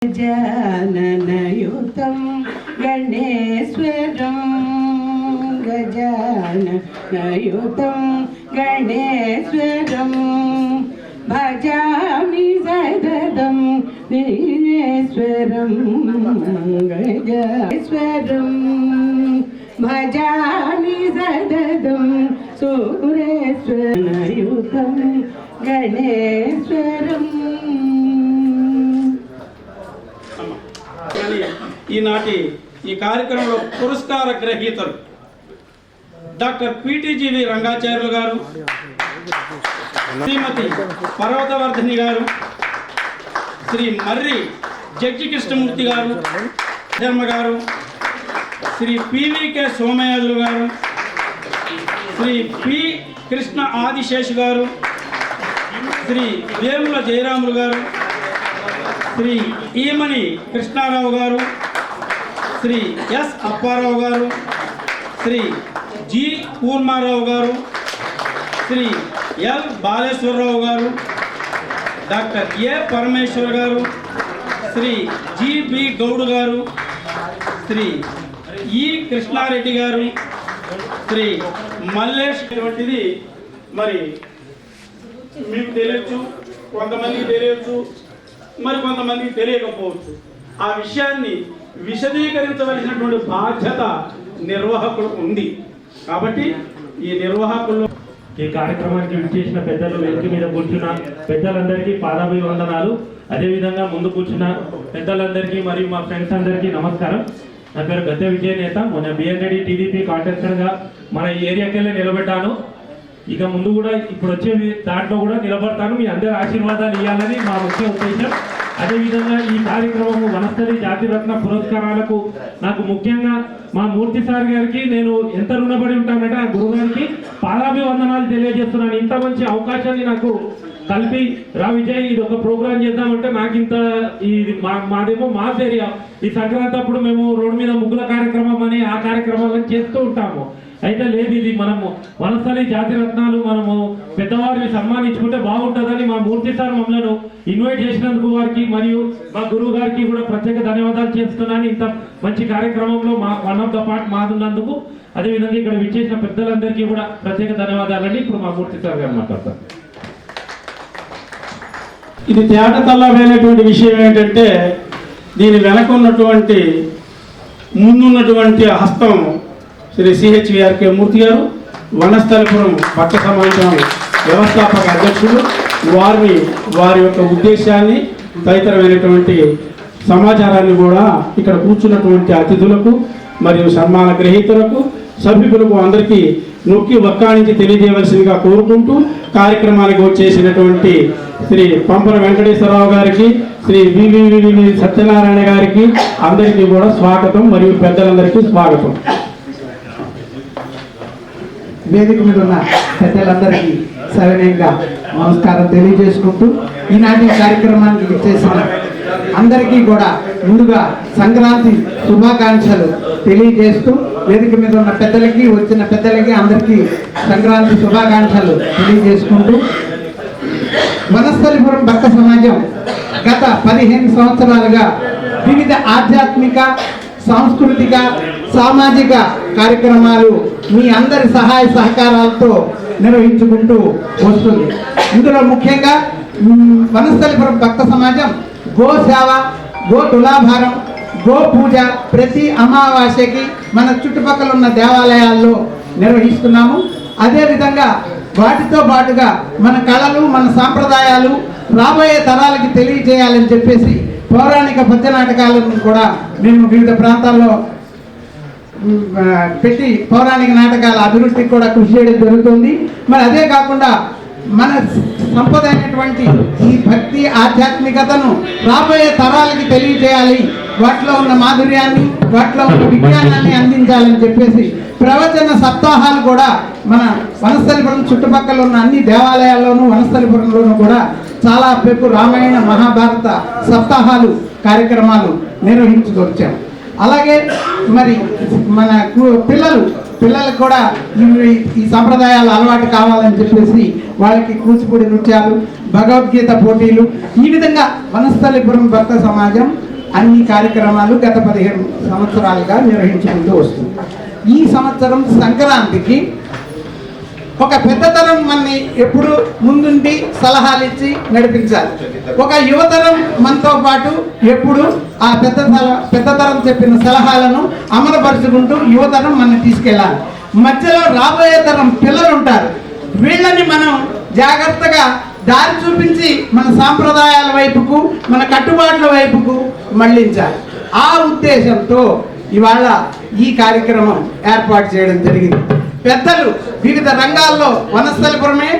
गजाननयुतं गणेश्वरं गजाननयुतं गणेश्वरं भजामि सततं दिनेश्वरं गजेश्वरं भजामि सततं सुरेश्वरयुतं गणेश्वरं. ఈనాటి ఈ కార్యక్రమంలో పురస్కార గ్రహీతలు డాక్టర్ పిటిజివి రంగాచార్యులు గారు, శ్రీమతి పర్వతవర్ధిని గారు, శ్రీ మర్రి జడ్జి కృష్ణమూర్తి గారు, శర్మ గారు, శ్రీ పివికే సోమయాజులు గారు, శ్రీ పి కృష్ణ ఆదిశేషు గారు, శ్రీ వేముల జయరాములు గారు, శ్రీ ఈమని కృష్ణారావు గారు, శ్రీ ఎస్ అప్పారావు గారు, శ్రీ జి కూర్మారావు గారు, శ్రీ ఎల్ బాలేశ్వరరావు గారు, డాక్టర్ ఏ పరమేశ్వర్ గారు, శ్రీ జిబి గౌడ్ గారు, శ్రీ ఈ కృష్ణారెడ్డి గారు, శ్రీ మల్లేష్. ఇటువంటిది మరి మీకు తెలియచ్చు, కొంతమందికి తెలియచ్చు, మరి కొంతమందికి తెలియకపోవచ్చు. ఆ విషయాన్ని విశదీకరించవలసినటువంటి బాధ్యత నిర్వాహకులకు ఉంది. కాబట్టి ఈ నిర్వాహకులు ఈ కార్యక్రమానికి విచ్చేసిన పెద్దలు, వేదిక మీద కూర్చున్న పెద్దలందరికీ పాదాభివందనాలు. అదేవిధంగా ముందు కూర్చున్న పెద్దలందరికీ మరియు మా ఫ్రెండ్స్ అందరికీ నమస్కారం. నా పేరు గద్దె విజయనేత. మొన్న బిఎన్రెడ్డి టీడీపీ కాంటెస్టర్గా మన ఈ ఏరియాకి వెళ్ళి నిలబెట్టాను. ఇక ముందు కూడా ఇప్పుడు వచ్చే దాంట్లో కూడా నిలబడతాను. మీ అందరి ఆశీర్వాదాలు ఇవ్వాలని మా ముఖ్య ఉద్దేశం. అదేవిధంగా ఈ కార్యక్రమము వనస్థలి జాతిరత్న పురస్కారాలకు నాకు ముఖ్యంగా మా మూర్తి సార్ గారికి నేను ఎంత రుణపడి ఉంటానంటే ఆ గురుగారికి పాదాభివందనాలు తెలియజేస్తున్నాను. ఇంత మంచి అవకాశాన్ని నాకు కలిపి రా విజయ్ ఇది ఒక ప్రోగ్రామ్ చేద్దామంటే నాకు ఇంత ఇది మాదేమో మాస్ ఏరియా. ఈ సంక్రాంతి అప్పుడు మేము రోడ్డు మీద ముగ్గుల కార్యక్రమం అని ఆ కార్యక్రమాలను చేస్తూ ఉంటాము. అయితే లేదు, ఇది మనము వనస్థలి జాతిరత్నాలు మనము పెద్దవారిని సన్మానించుకుంటే బాగుంటుందని మా మూర్తి సార్ మమ్మల్ని ఇన్వైట్ చేసినందుకు వారికి మరియు మా గురువు గారికి కూడా ప్రత్యేక ధన్యవాదాలు చేస్తున్నాను. ఇంత మంచి కార్యక్రమంలో మా వన్ ఆఫ్ ద పార్ట్ మాదున్నందుకు. అదేవిధంగా ఇక్కడ విచ్చేసిన పెద్దలందరికీ కూడా ప్రత్యేక ధన్యవాదాలండి. ఇప్పుడు మా మూర్తి సార్ గారు మాట్లాడతారు. ఇది తేట తల్లమైనటువంటి విషయం ఏంటంటే దీని వెనక ఉన్నటువంటి ముందున్నటువంటి హస్తం శ్రీ సిహెచ్విఆర్కే మూర్తి గారు, వనస్థలిపురం పట్ట సమాజం వ్యవస్థాపక అధ్యక్షులు. వారి యొక్క ఉద్దేశాన్ని తదితరమైనటువంటి సమాచారాన్ని కూడా ఇక్కడ కూర్చున్నటువంటి అతిథులకు మరియు సన్మాన గ్రహీతలకు సభ్యులకు అందరికీ నొక్కి వక్కాణించి తెలియజేయవలసిందిగా కోరుకుంటూ కార్యక్రమానికి వచ్చేసినటువంటి శ్రీ పంపన వెంకటేశ్వరరావు గారికి, శ్రీ వివి సత్యనారాయణ గారికి అందరికీ కూడా స్వాగతం మరియు పెద్దలందరికీ స్వాగతం. వేదిక మీద ఉన్న పెద్దలందరికీ సవినయంగా నమస్కారం తెలియజేసుకుంటూ ఈనాటి కార్యక్రమానికి విచ్చేసిన అందరికీ కూడా ముందుగా సంక్రాంతి శుభాకాంక్షలు తెలియజేస్తూ వేదిక మీద ఉన్న పెద్దలకి, వచ్చిన పెద్దలకి అందరికీ సంక్రాంతి శుభాకాంక్షలు తెలియజేసుకుంటూ వనస్థలిపురం భక్త సమాజం గత 15 సంవత్సరాలుగా వివిధ ఆధ్యాత్మిక, సాంస్కృతిక, సామాజిక కార్యక్రమాలు మీ అందరి సహాయ సహకారాలతో నిర్వహించుకుంటూ వస్తుంది. ఇందులో ముఖ్యంగా వనస్థలిపురం భక్త సమాజం గోసేవ, గో తులాభారం, గో పూజ ప్రతి అమావాస్యకి మన చుట్టుపక్కల ఉన్న దేవాలయాల్లో నిర్వహిస్తున్నాము. అదేవిధంగా వాటితో పాటుగా మన కళలు, మన సాంప్రదాయాలు రాబోయే తరాలకి తెలియజేయాలని చెప్పేసి పౌరాణిక పద్య నాటకాలను కూడా మేము వివిధ ప్రాంతాల్లో పెట్టి పౌరాణిక నాటకాల అభివృద్ధికి కూడా కృషి చేయడం జరుగుతుంది. మరి అదే కాకుండా మన సంపద అయినటువంటి ఈ భక్తి ఆధ్యాత్మికతను రాబోయే తరాలకి తెలియజేయాలి, వాటిలో ఉన్న మాధుర్యాన్ని, వాటిలో ఉన్న విజ్ఞానాన్ని అందించాలని చెప్పేసి ప్రవచన సప్తాహాలు కూడా మన వనస్థలిపురం చుట్టుపక్కల ఉన్న అన్ని దేవాలయాల్లోనూ వనస్థలిపురంలోనూ కూడా చాలా పెద్ద రామాయణ మహాభారత సప్తాహాలు కార్యక్రమాలు నిర్వహించుకొచ్చాం. అలాగే మరి మన పిల్లలకు కూడా ఈ సంప్రదాయాలు అలవాటు కావాలని చెప్పేసి వాళ్ళకి కూచిపూడి నృత్యాలు, భగవద్గీత పోటీలు, ఈ విధంగా వనస్థలిపురం భక్త సమాజం అన్ని కార్యక్రమాలు గత 15 సంవత్సరాలుగా నిర్వహించుకుంటూ వస్తుంది. ఈ సంవత్సరం సంక్రాంతికి ఒక పెద్దతరం మనని ఎప్పుడు ముందుండి సలహాలు ఇచ్చి నడిపించాలి. ఒక యువతరం మనతో పాటు ఎప్పుడు ఆ పెద్దతరం చెప్పిన సలహాలను అమలుపరుచుకుంటూ యువతరం మనని తీసుకెళ్ళాలి. మధ్యలో రాబోయే తరం పిల్లలు ఉంటారు. వీళ్ళని మనం జాగ్రత్తగా దారి చూపించి మన సాంప్రదాయాల వైపుకు, మన కట్టుబాట్ల వైపుకు మళ్ళించాలి. ఆ ఉద్దేశంతో ఇవాళ ఈ కార్యక్రమం ఏర్పాటు చేయడం జరిగింది. పెద్దలు వివిధ రంగాల్లో వనస్థలిపురమే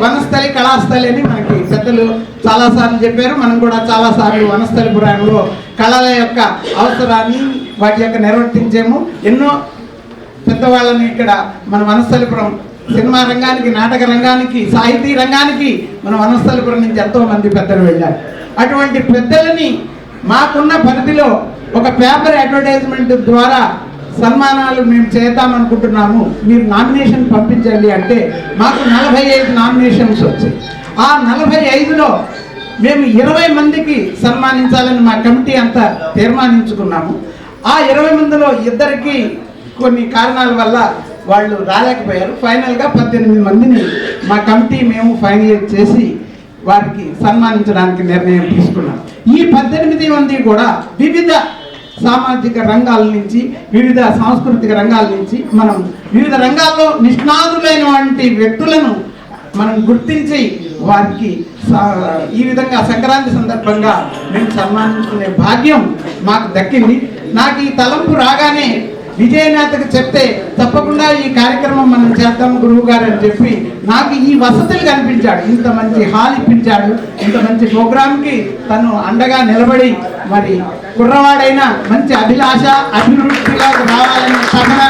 వనస్థలి కళాస్థలి అని మనకి పెద్దలు చాలాసార్లు చెప్పారు. మనం కూడా చాలాసార్లు వనస్థలిపురంలో కళల యొక్క అవసరాన్ని వాటి యొక్క నిర్వర్తించాము. ఎన్నో పెద్దవాళ్ళని ఇక్కడ మన వనస్థలిపురం సినిమా రంగానికి, నాటక రంగానికి, సాహితీ రంగానికి మన వనస్థలిపురం నుంచి ఎంతో మంది పెద్దలు వెళ్ళారు. అటువంటి పెద్దలని మాకున్న పరిధిలో ఒక పేపర్ అడ్వర్టైజ్మెంట్ ద్వారా సన్మానాలు మేము చేద్దామనుకుంటున్నాము, మీరు నామినేషన్ పంపించండి అంటే మాకు 45 నామినేషన్స్ వచ్చాయి. ఆ 45లో మేము 20 మందికి సన్మానించాలని మా కమిటీ అంతా తీర్మానించుకున్నాము. ఆ 20 మందిలో ఇద్దరికి కొన్ని కారణాల వల్ల వాళ్ళు రాలేకపోయారు. ఫైనల్గా 18 మందిని మా కమిటీ మేము ఫైనలైజ్ చేసి వారికి సన్మానించడానికి నిర్ణయం తీసుకున్నాం. ఈ 18 మంది కూడా వివిధ సామాజిక రంగాల నుంచి, వివిధ సాంస్కృతిక రంగాల నుంచి మనం వివిధ రంగాల్లో నిష్ణాతులైనటువంటి వ్యక్తులను మనం గుర్తించి వారికి ఈ విధంగా సంక్రాంతి సందర్భంగా మేము సన్మానించుకునే భాగ్యం మాకు దక్కింది. నాకు ఈ తలంపు రాగానే విజయనాథకు చెప్తే తప్పకుండా ఈ కార్యక్రమం మనం చేద్దాం గురువు గారు అని చెప్పి నాకు ఈ వసతులు కనిపించాడు. ఇంత మంచి హాల్ ఇప్పించాడు. ఇంత మంచి ప్రోగ్రాంకి తను అండగా నిలబడి మరి కుర్రవాడైనా మంచి అభిలాష, అభివృద్ధిలోకి రావాలనే తపన,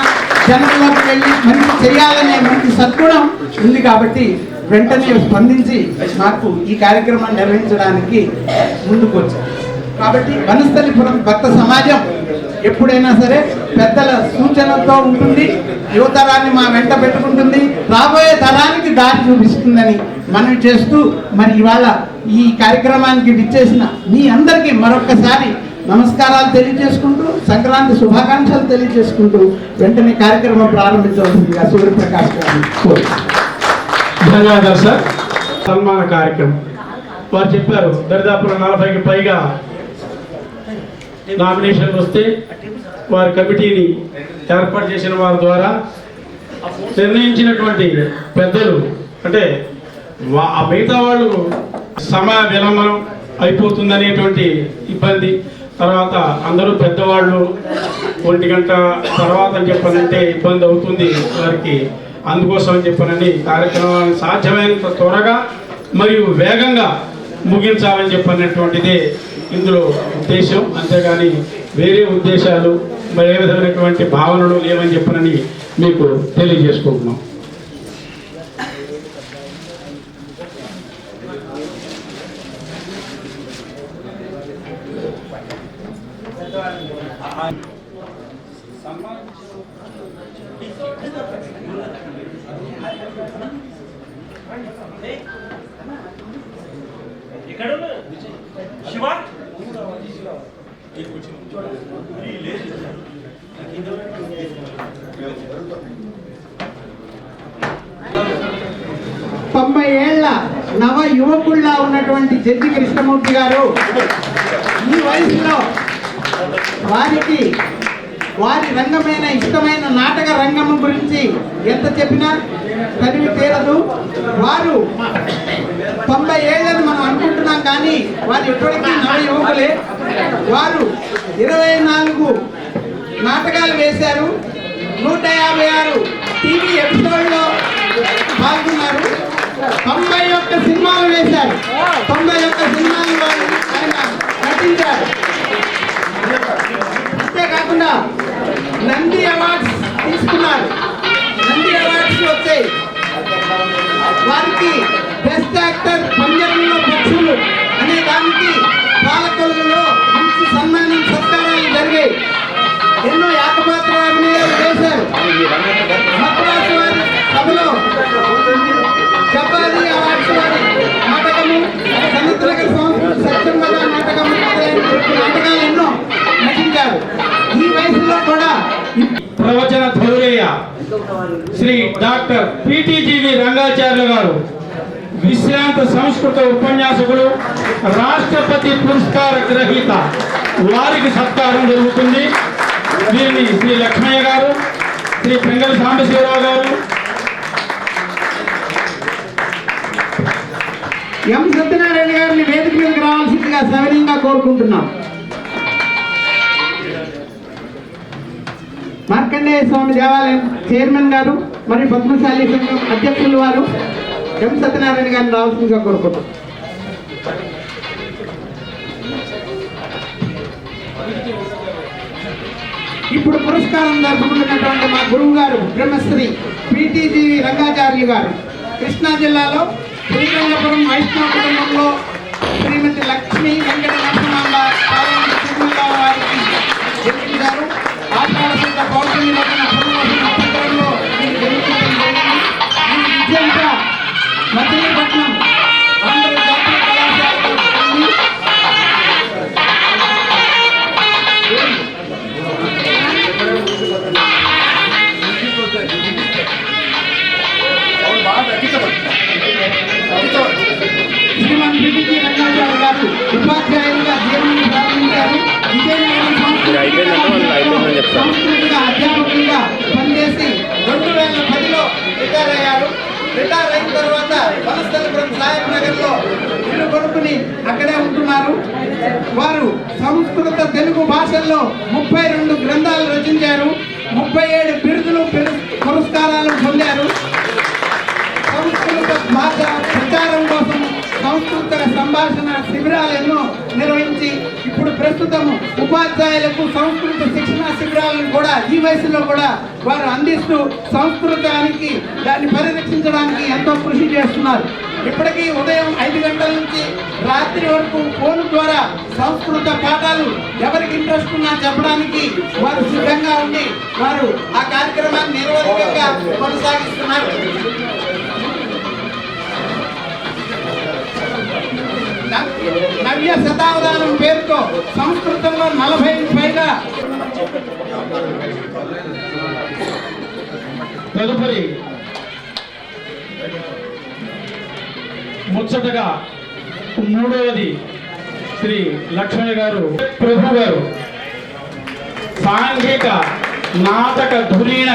జనంలోకి వెళ్ళి మంచి చేయాలనే మంచి సద్గుణం ఉంది కాబట్టి వెంటనే స్పందించి మాకు ఈ కార్యక్రమాన్ని నిర్వహించడానికి ముందుకు వచ్చారు. కాబట్టి వనస్థలిపురం భక్త సమాజం ఎప్పుడైనా సరే పెద్దల సూచనలతో ఉంటుంది, యువతరాన్ని మా వెంట పెట్టుకుంటుంది, రాబోయే తరానికి దారి చూపిస్తుందని మనం చేస్తూ మరి ఇవాళ ఈ కార్యక్రమానికి విచ్చేసిన మీ అందరికీ మరొక్కసారి నమస్కారాలు తెలియజేసుకుంటూ, సంక్రాంతి శుభాకాంక్షలు తెలియజేసుకుంటూ వెంటనే కార్యక్రమం ప్రారంభించవలసిందిగా సూర్యప్రకాష్ గారిని కోరుతున్నాను. ధన్యవాదాలు సార్. సన్మాన కార్యక్రమం వారు చెప్పారు, దరిదాపు 40కి పైగా నామినేషన్లు వస్తే వారి కమిటీని ఏర్పాటు చేసిన వారి ద్వారా నిర్ణయించినటువంటి పెద్దలు అంటే మిగతా వాళ్ళు సమయ విలంబనం అయిపోతుందనేటువంటి ఇబ్బంది, తర్వాత అందరూ పెద్దవాళ్ళు 1 గంట తర్వాత అని చెప్పనంటే ఇబ్బంది అవుతుంది వారికి, అందుకోసం అని చెప్పనని కార్యక్రమాన్ని సాధ్యమైనంత త్వరగా మరియు వేగంగా ముగించాలని చెప్పినటువంటిదే ఇందులో ఉద్దేశం. అంతేగాని వేరే ఉద్దేశాలు మరి ఏ విధమైనటువంటి భావనలు లేవని చెప్పనని మీకు తెలియజేసుకుంటున్నాం. తొంభై ఏళ్ల నవ యువకుల్లా ఉన్నటువంటి జడ్జి కృష్ణమూర్తి గారు ఈ వయసులో వారికి వారి రంగమైన ఇష్టమైన నాటక రంగం గురించి ఎంత చెప్పినా తనివి తీరదు. వారు 90 ఏళ్ళని మనం అనుకుంటున్నాం కానీ వారు ఇప్పటికీ నవ యువకులే. వారు 24 నాటకాలు వేశారు, 156 టీవీ ఎపిసోడ్లో పాల్గొన్నారు, 91 సినిమాలు వేశారు, 91 సినిమాల్లో ఆయన నటించారు. అంతేకాకుండా నంది అవార్డ్స్ తీసుకున్నారు. నంది అవార్డ్స్ వచ్చాయి వారికి. బెస్ట్ యాక్టర్ పంజరంలో పక్షులు అనే దానికి పాలకొల్లులో మంచి సన్మానం సత్కారాలు జరిగాయి. ఎన్నో ఏకపాత్ర అభినయాలు చేశారు. మద్రాసు వారి సభలో జబ్బాలి అవార్డ్స్ వారి నాటకము, సముద్రగర్ సంస్కృతి సత్యం వల్ల నాటకము మొదలైన నాటకాలు శ్రీ డాక్టర్ పిటిజివి రంగాచార్యులు గారు, విశ్రాంత సంస్కృత ఉపన్యాసకులు, రాష్ట్రపతి పురస్కార గ్రహీత, వారికి సత్కారం జరుగుతుంది. వీరిని శ్రీ లక్ష్మయ్య గారు, శ్రీ పెంగళ సాంబశివరావు గారు, ఎం సత్యనారాయణ గారిని వేదిక మీదకి రావాల్సిందిగా సవినయంగా కోరుకుంటున్నాం. మార్కండేయ స్వామి దేవాలయం చైర్మన్ గారు మరియు పద్మశాలి సంఘం అధ్యక్షులు వారు ఎం సత్యనారాయణ గారిని రావాల్సిందిగా కోరుకుంటున్నాం. ఇప్పుడు పురస్కారం జరుపుకుంటున్నటువంటి మా గురువు గారు బ్రహ్మశ్రీ పిటిజివి రంగాచార్యులు గారు కృష్ణా జిల్లాలో శ్రీరంగపురం వైష్ణవ కుటుంబంలో శ్రీమతి లక్ష్మీ వెంకట నరసింహ వారికి జన్మించారు. ఆషాఢ శుద్ధ పౌర్ణమి రోజున పునర్వసు నక్షత్రంలో వీరు జన్మించడం జరిగింది. ఈ విద్యంతా మచిలీపట్నం ఆంధ్ర జాతీయ కళాశాలలో ఉంది. శ్రీమాన్ పిటిజి రంగాచార్య గారు ఉపాధ్యాయులుగా జీవనం ప్రారంభించారు. విజయనగరం సంస్కృతిక అధ్యాపకులుగా పనిచేసి 2010లో రిటైర్ అయ్యారు. రిటైర్ అయిన తర్వాత వనస్థలిపురం సాహెబ్ నగర్ లో ఇల్లు కొనుక్కుని అక్కడే ఉంటున్నారు. వారు సంస్కృత తెలుగు భాషల్లో 32 గ్రంథాలు రచించారు. 37 బిరుదులు పురస్కారాలు పొందారు. సంస్కృత భాష ప్రచారం కోసం సంస్కృత సంభాషణ శిబిరాలు ఎన్నో నిర్వహించి ఇప్పుడు ప్రస్తుతం ఉపాధ్యాయులకు సంస్కృత శిక్షణ శిబిరాలను కూడా ఈ వయసులో కూడా వారు అందిస్తూ సంస్కృతానికి దాన్ని పరిరక్షించడానికి ఎంతో కృషి చేస్తున్నారు. ఇప్పటికీ ఉదయం 5 గంటల నుంచి రాత్రి వరకు ఫోన్ ద్వారా సంస్కృత పాఠాలు ఎవరికి ఇంట్రెస్ట్ ఉన్నా చెప్పడానికి వారు సిద్ధంగా ఉండి వారు ఆ కార్యక్రమాన్ని నిర్వహితంగా కొనసాగిస్తున్నారు. నవ్య శతావధానం పేరుతో సంస్కృతంలో 40 పైగా తదుపరి ముచ్చటగా 3వది శ్రీ లక్ష్మయ్య గారు ప్రభు గారు, సాంఘిక నాటక ధురీణ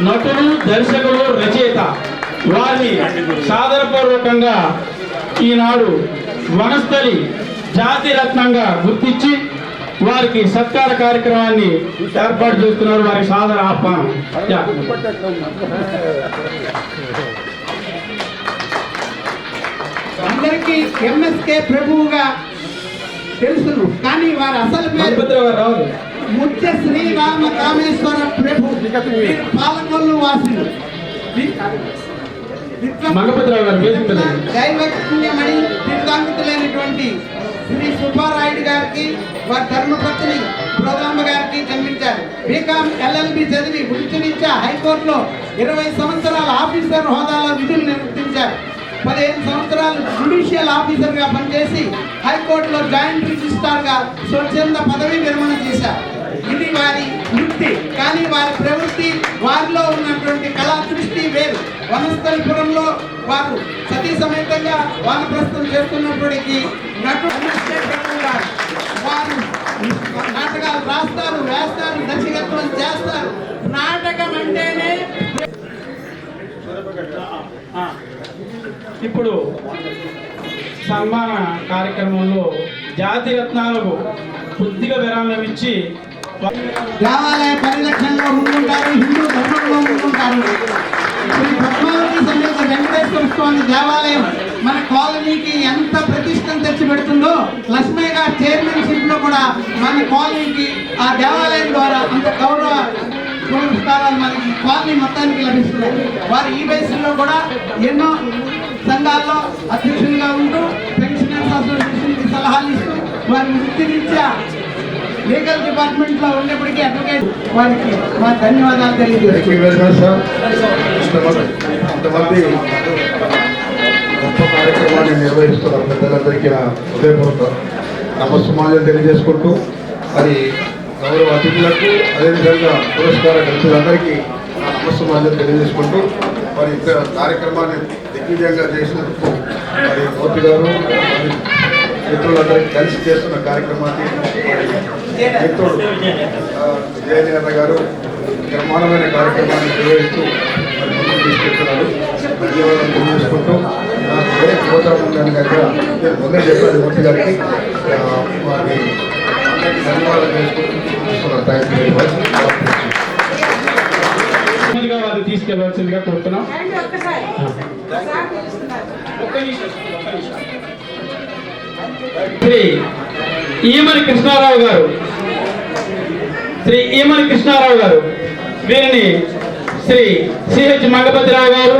నటులు, దర్శకులు, రచయిత. వారిని సాదరపూర్వకంగా ఈనాడు వనస్థలి జాతిరత్నంగా గుర్తించి వారికి సత్కార కార్యక్రమాన్ని ఏర్పాటు చేస్తున్నారు. వారికి సాదర ఆహ్వానం. అందరికీ ఎంఎస్కే ప్రభువుగా తెలుసును, కానీ వారి అసలు పేరు ముత్య శ్రీరామ కామేశ్వర ప్రభు, పాలకొల్లు వాసులు. దైవజ్ఞమణి బిరుదాంకితులైనటువంటి శ్రీ సుబ్బారాయుడు గారికి, వారి ధర్మపత్ని ప్రోదాంబ గారికి జన్మించారు. బీకాం LLB చదివి ఉడిచినిచ్చా హైకోర్టులో 20 సంవత్సరాల ఆఫీసర్ హోదాలో విధులు నిర్వర్తించారు. 15 సంవత్సరాలు జ్యుడిషియల్ ఆఫీసర్గా పనిచేసి హైకోర్టులో జాయింట్ రిజిస్ట్రార్గా స్వచ్ఛంద పదవి విరమణ చేశారు. ఇది వారి వృత్తి, కానీ వారి ప్రవృత్తి, వారిలో ఉన్నటువంటి కళా దృష్టి వేరు. వనస్థలిపురంలో వారు సతీ సమేతంగా వానప్రస్థం చేస్తున్నప్పటికీ వారు నాటకాలు రాస్తారు, వేస్తారు, దర్శకత్వం చేస్తారు. నాటకం అంటేనే ఇప్పుడు సన్మాన కార్యక్రమంలో జాతిరత్నాలకు కొద్దిగా విరామం ఇచ్చి దేవాలయ పరిరక్షణలో ముందుంటారు, హిందూ ధర్మంలో ముందుంటారు. శ్రీ పద్మావతి సమేత వెంకటేశ్వర స్వామి దేవాలయం మన కాలనీకి ఎంత ప్రతిష్టం తెచ్చి పెడుతుందో, లక్ష్మయ్య గారి చైర్మన్షిప్ లో కూడా మన కాలనీకి ఆ దేవాలయం ద్వారా అంత గౌరవ పురస్కారాలు మనకి కాలనీ మొత్తానికి లభిస్తున్నాయి. వారు ఈ వయసులో కూడా ఎన్నో సంఘాల్లో అధ్యక్షులుగా ఉంటూ పెన్షనర్స్ అసోసియేషన్కి సలహాలు ఇస్తూ వారి వృత్తిరీత్యా లీగల్ డిపార్ట్మెంట్ లో ఉన్నప్పటికీ అడ్వకేట్ వారికి మా ధన్యవాదాలు తెలియజేస్తున్నాం. ఇంతమంది గొప్ప కార్యక్రమాన్ని నిర్వహిస్తున్న పెద్దలందరికీ నా హృదయపూర్వక నమస్సుమాన్యాలు తెలియజేసుకుంటూ, మరి గౌరవ అతిథులకు అదేవిధంగా పురస్కార గ్రహీతలందరికీ నమస్సమాజం తెలియజేసుకుంటూ మరి ఇక్కడ కార్యక్రమాన్ని దిగ్విజయంగా చేసినందుకు మరి మూర్తి గారు మరి మిత్రులందరికీ కలిసి చేస్తున్న కార్యక్రమాన్ని మరి మిత్రుడు విజయనేత గారు నిర్మాణమైన కార్యక్రమాన్ని నిర్వహిస్తూ మరి ముందుకు తీసుకెళ్తున్నారు. ధన్యవాదాలు తెలియజేసుకుంటూ నాకు ఏ ప్రోగ్రాం ఉందని కనుక నేను ముందే చెప్పాను మూర్తి గారికి వారిని ధన్యవాదాలు తెలుసుకుంటున్నాను. Thank you very much. వారిని తీసుకెళ్లవలసిందిగా కోరుతున్నాం. శ్రీ ఈమని కృష్ణారావు గారు వీరిని శ్రీ సిహెచ్ మంగపతిరావు గారు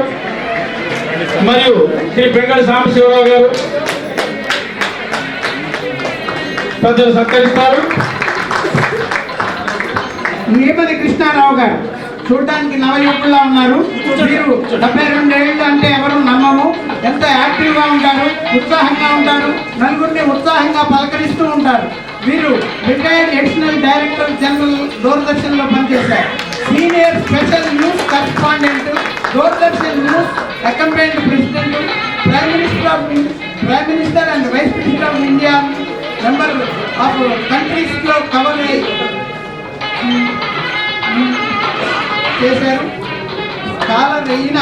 మరియు శ్రీ బెంగళ సాంబశివరావు గారు ప్రజలు సత్కరిస్తారు. ఈమని కృష్ణారావు గారు చూడడానికి నవయువకుల్లా ఉన్నారు. వీరు 72 ఏళ్ళు అంటే ఎవరు నమ్మము. ఎంతో యాక్టివ్గా ఉంటారు, ఉత్సాహంగా ఉంటారు, నలుగురిని ఉత్సాహంగా పలకరిస్తూ ఉంటారు. వీరు రిటైర్డ్ అడిషనల్ డైరెక్టర్ జనరల్ దూరదర్శన్లో పనిచేశారు. Senior special news correspondent, Doordarshan news accompany president, prime minister and vice president of India, member of కంట్రీస్లో కవర్ చేశారు. స్కాలర్ అయిన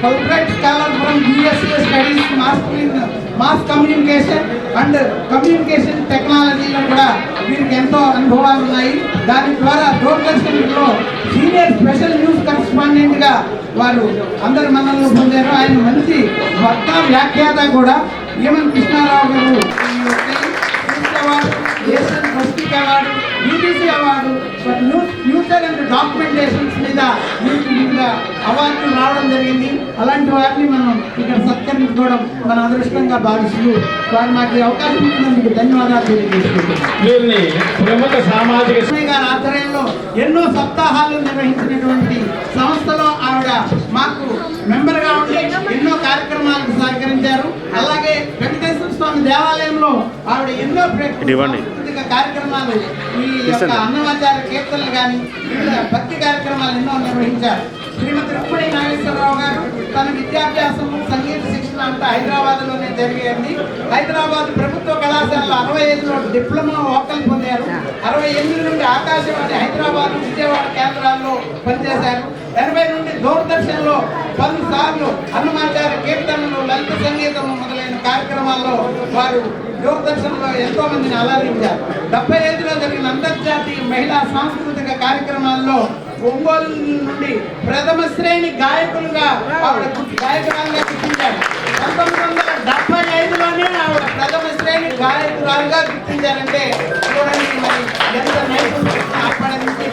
Fulbright scholar from USA studies mass communication and communication టెక్నాలజీలో కూడా వీరికి ఎంతో అనుభవాలు ఉన్నాయి. దాని ద్వారా దూరదర్శన్లో సీనియర్ స్పెషల్ న్యూస్ కరెస్పాండెంట్గా వారు అందరి మన్ననలు పొందారు. ఆయన మంచి వక్త, వ్యాఖ్యాత కూడా. ఈమని కృష్ణారావు గారు award, Asian Pacific award, BBC award, future and documentations మీద అవార్డులు రావడం జరిగింది. అలాంటి వారిని మనం ఇక్కడ సత్కరించుకోవడం మన అదృష్టంగా భావిస్తూ వారు మాకు అవకాశం ఇచ్చినందుకు ధన్యవాదాలు తెలియజేస్తున్నాం. గారి ఆధ్వర్యంలో ఎన్నో సప్తాహాలు నిర్వహించినటువంటి సంస్థలో ఆవిడ మాకు మెంబర్గా ఉండి ఎన్నో కార్యక్రమాలకు సహకరించారు. అలాగే వెంకటేశ్వర స్వామి దేవాలయంలో ఆవిడ ఎన్నో సాంస్కృతిక కార్యక్రమాలు, ఈ యొక్క అన్నమాచార కీర్తనలు కానీ భక్తి కార్యక్రమాలు ఎన్నో నిర్వహించారు. శ్రీమతి రుక్మిణి నాగేశ్వరరావు గారు తన విద్యాభ్యాసం, సంగీత శిక్షణ అంతా హైదరాబాద్లోనే జరిగేది. హైదరాబాద్ ప్రభుత్వ కళాశాలలో 65లో డిప్లొమా వోకల్ పొందారు. 68 నుండి ఆకాశవాణి హైదరాబాద్, విజయవాడ కేంద్రాల్లో పనిచేశారు. 80 నుండి దూరదర్శన్లో 10 సార్లు అన్నమాచార కీర్తనలు, లలిత సంగీతం మొదలైన కార్యక్రమాల్లో వారు దూరదర్శన్లో ఎంతో మందిని అలరించారు. 75లో జరిగిన అంతర్జాతీయ మహిళా సాంస్కృతిక కార్యక్రమాల్లో ఒంగోలు నుండి ప్రథమ శ్రేణి గాయకులుగా గాయకురాలుగా గుర్తించారు. 1975లోనే ఆవిడ ప్రథమ శ్రేణి గాయకురాలుగా గుర్తించారంటే చూడండి మరి ఎంత నైపుణ్యం. అప్పటి నుంచి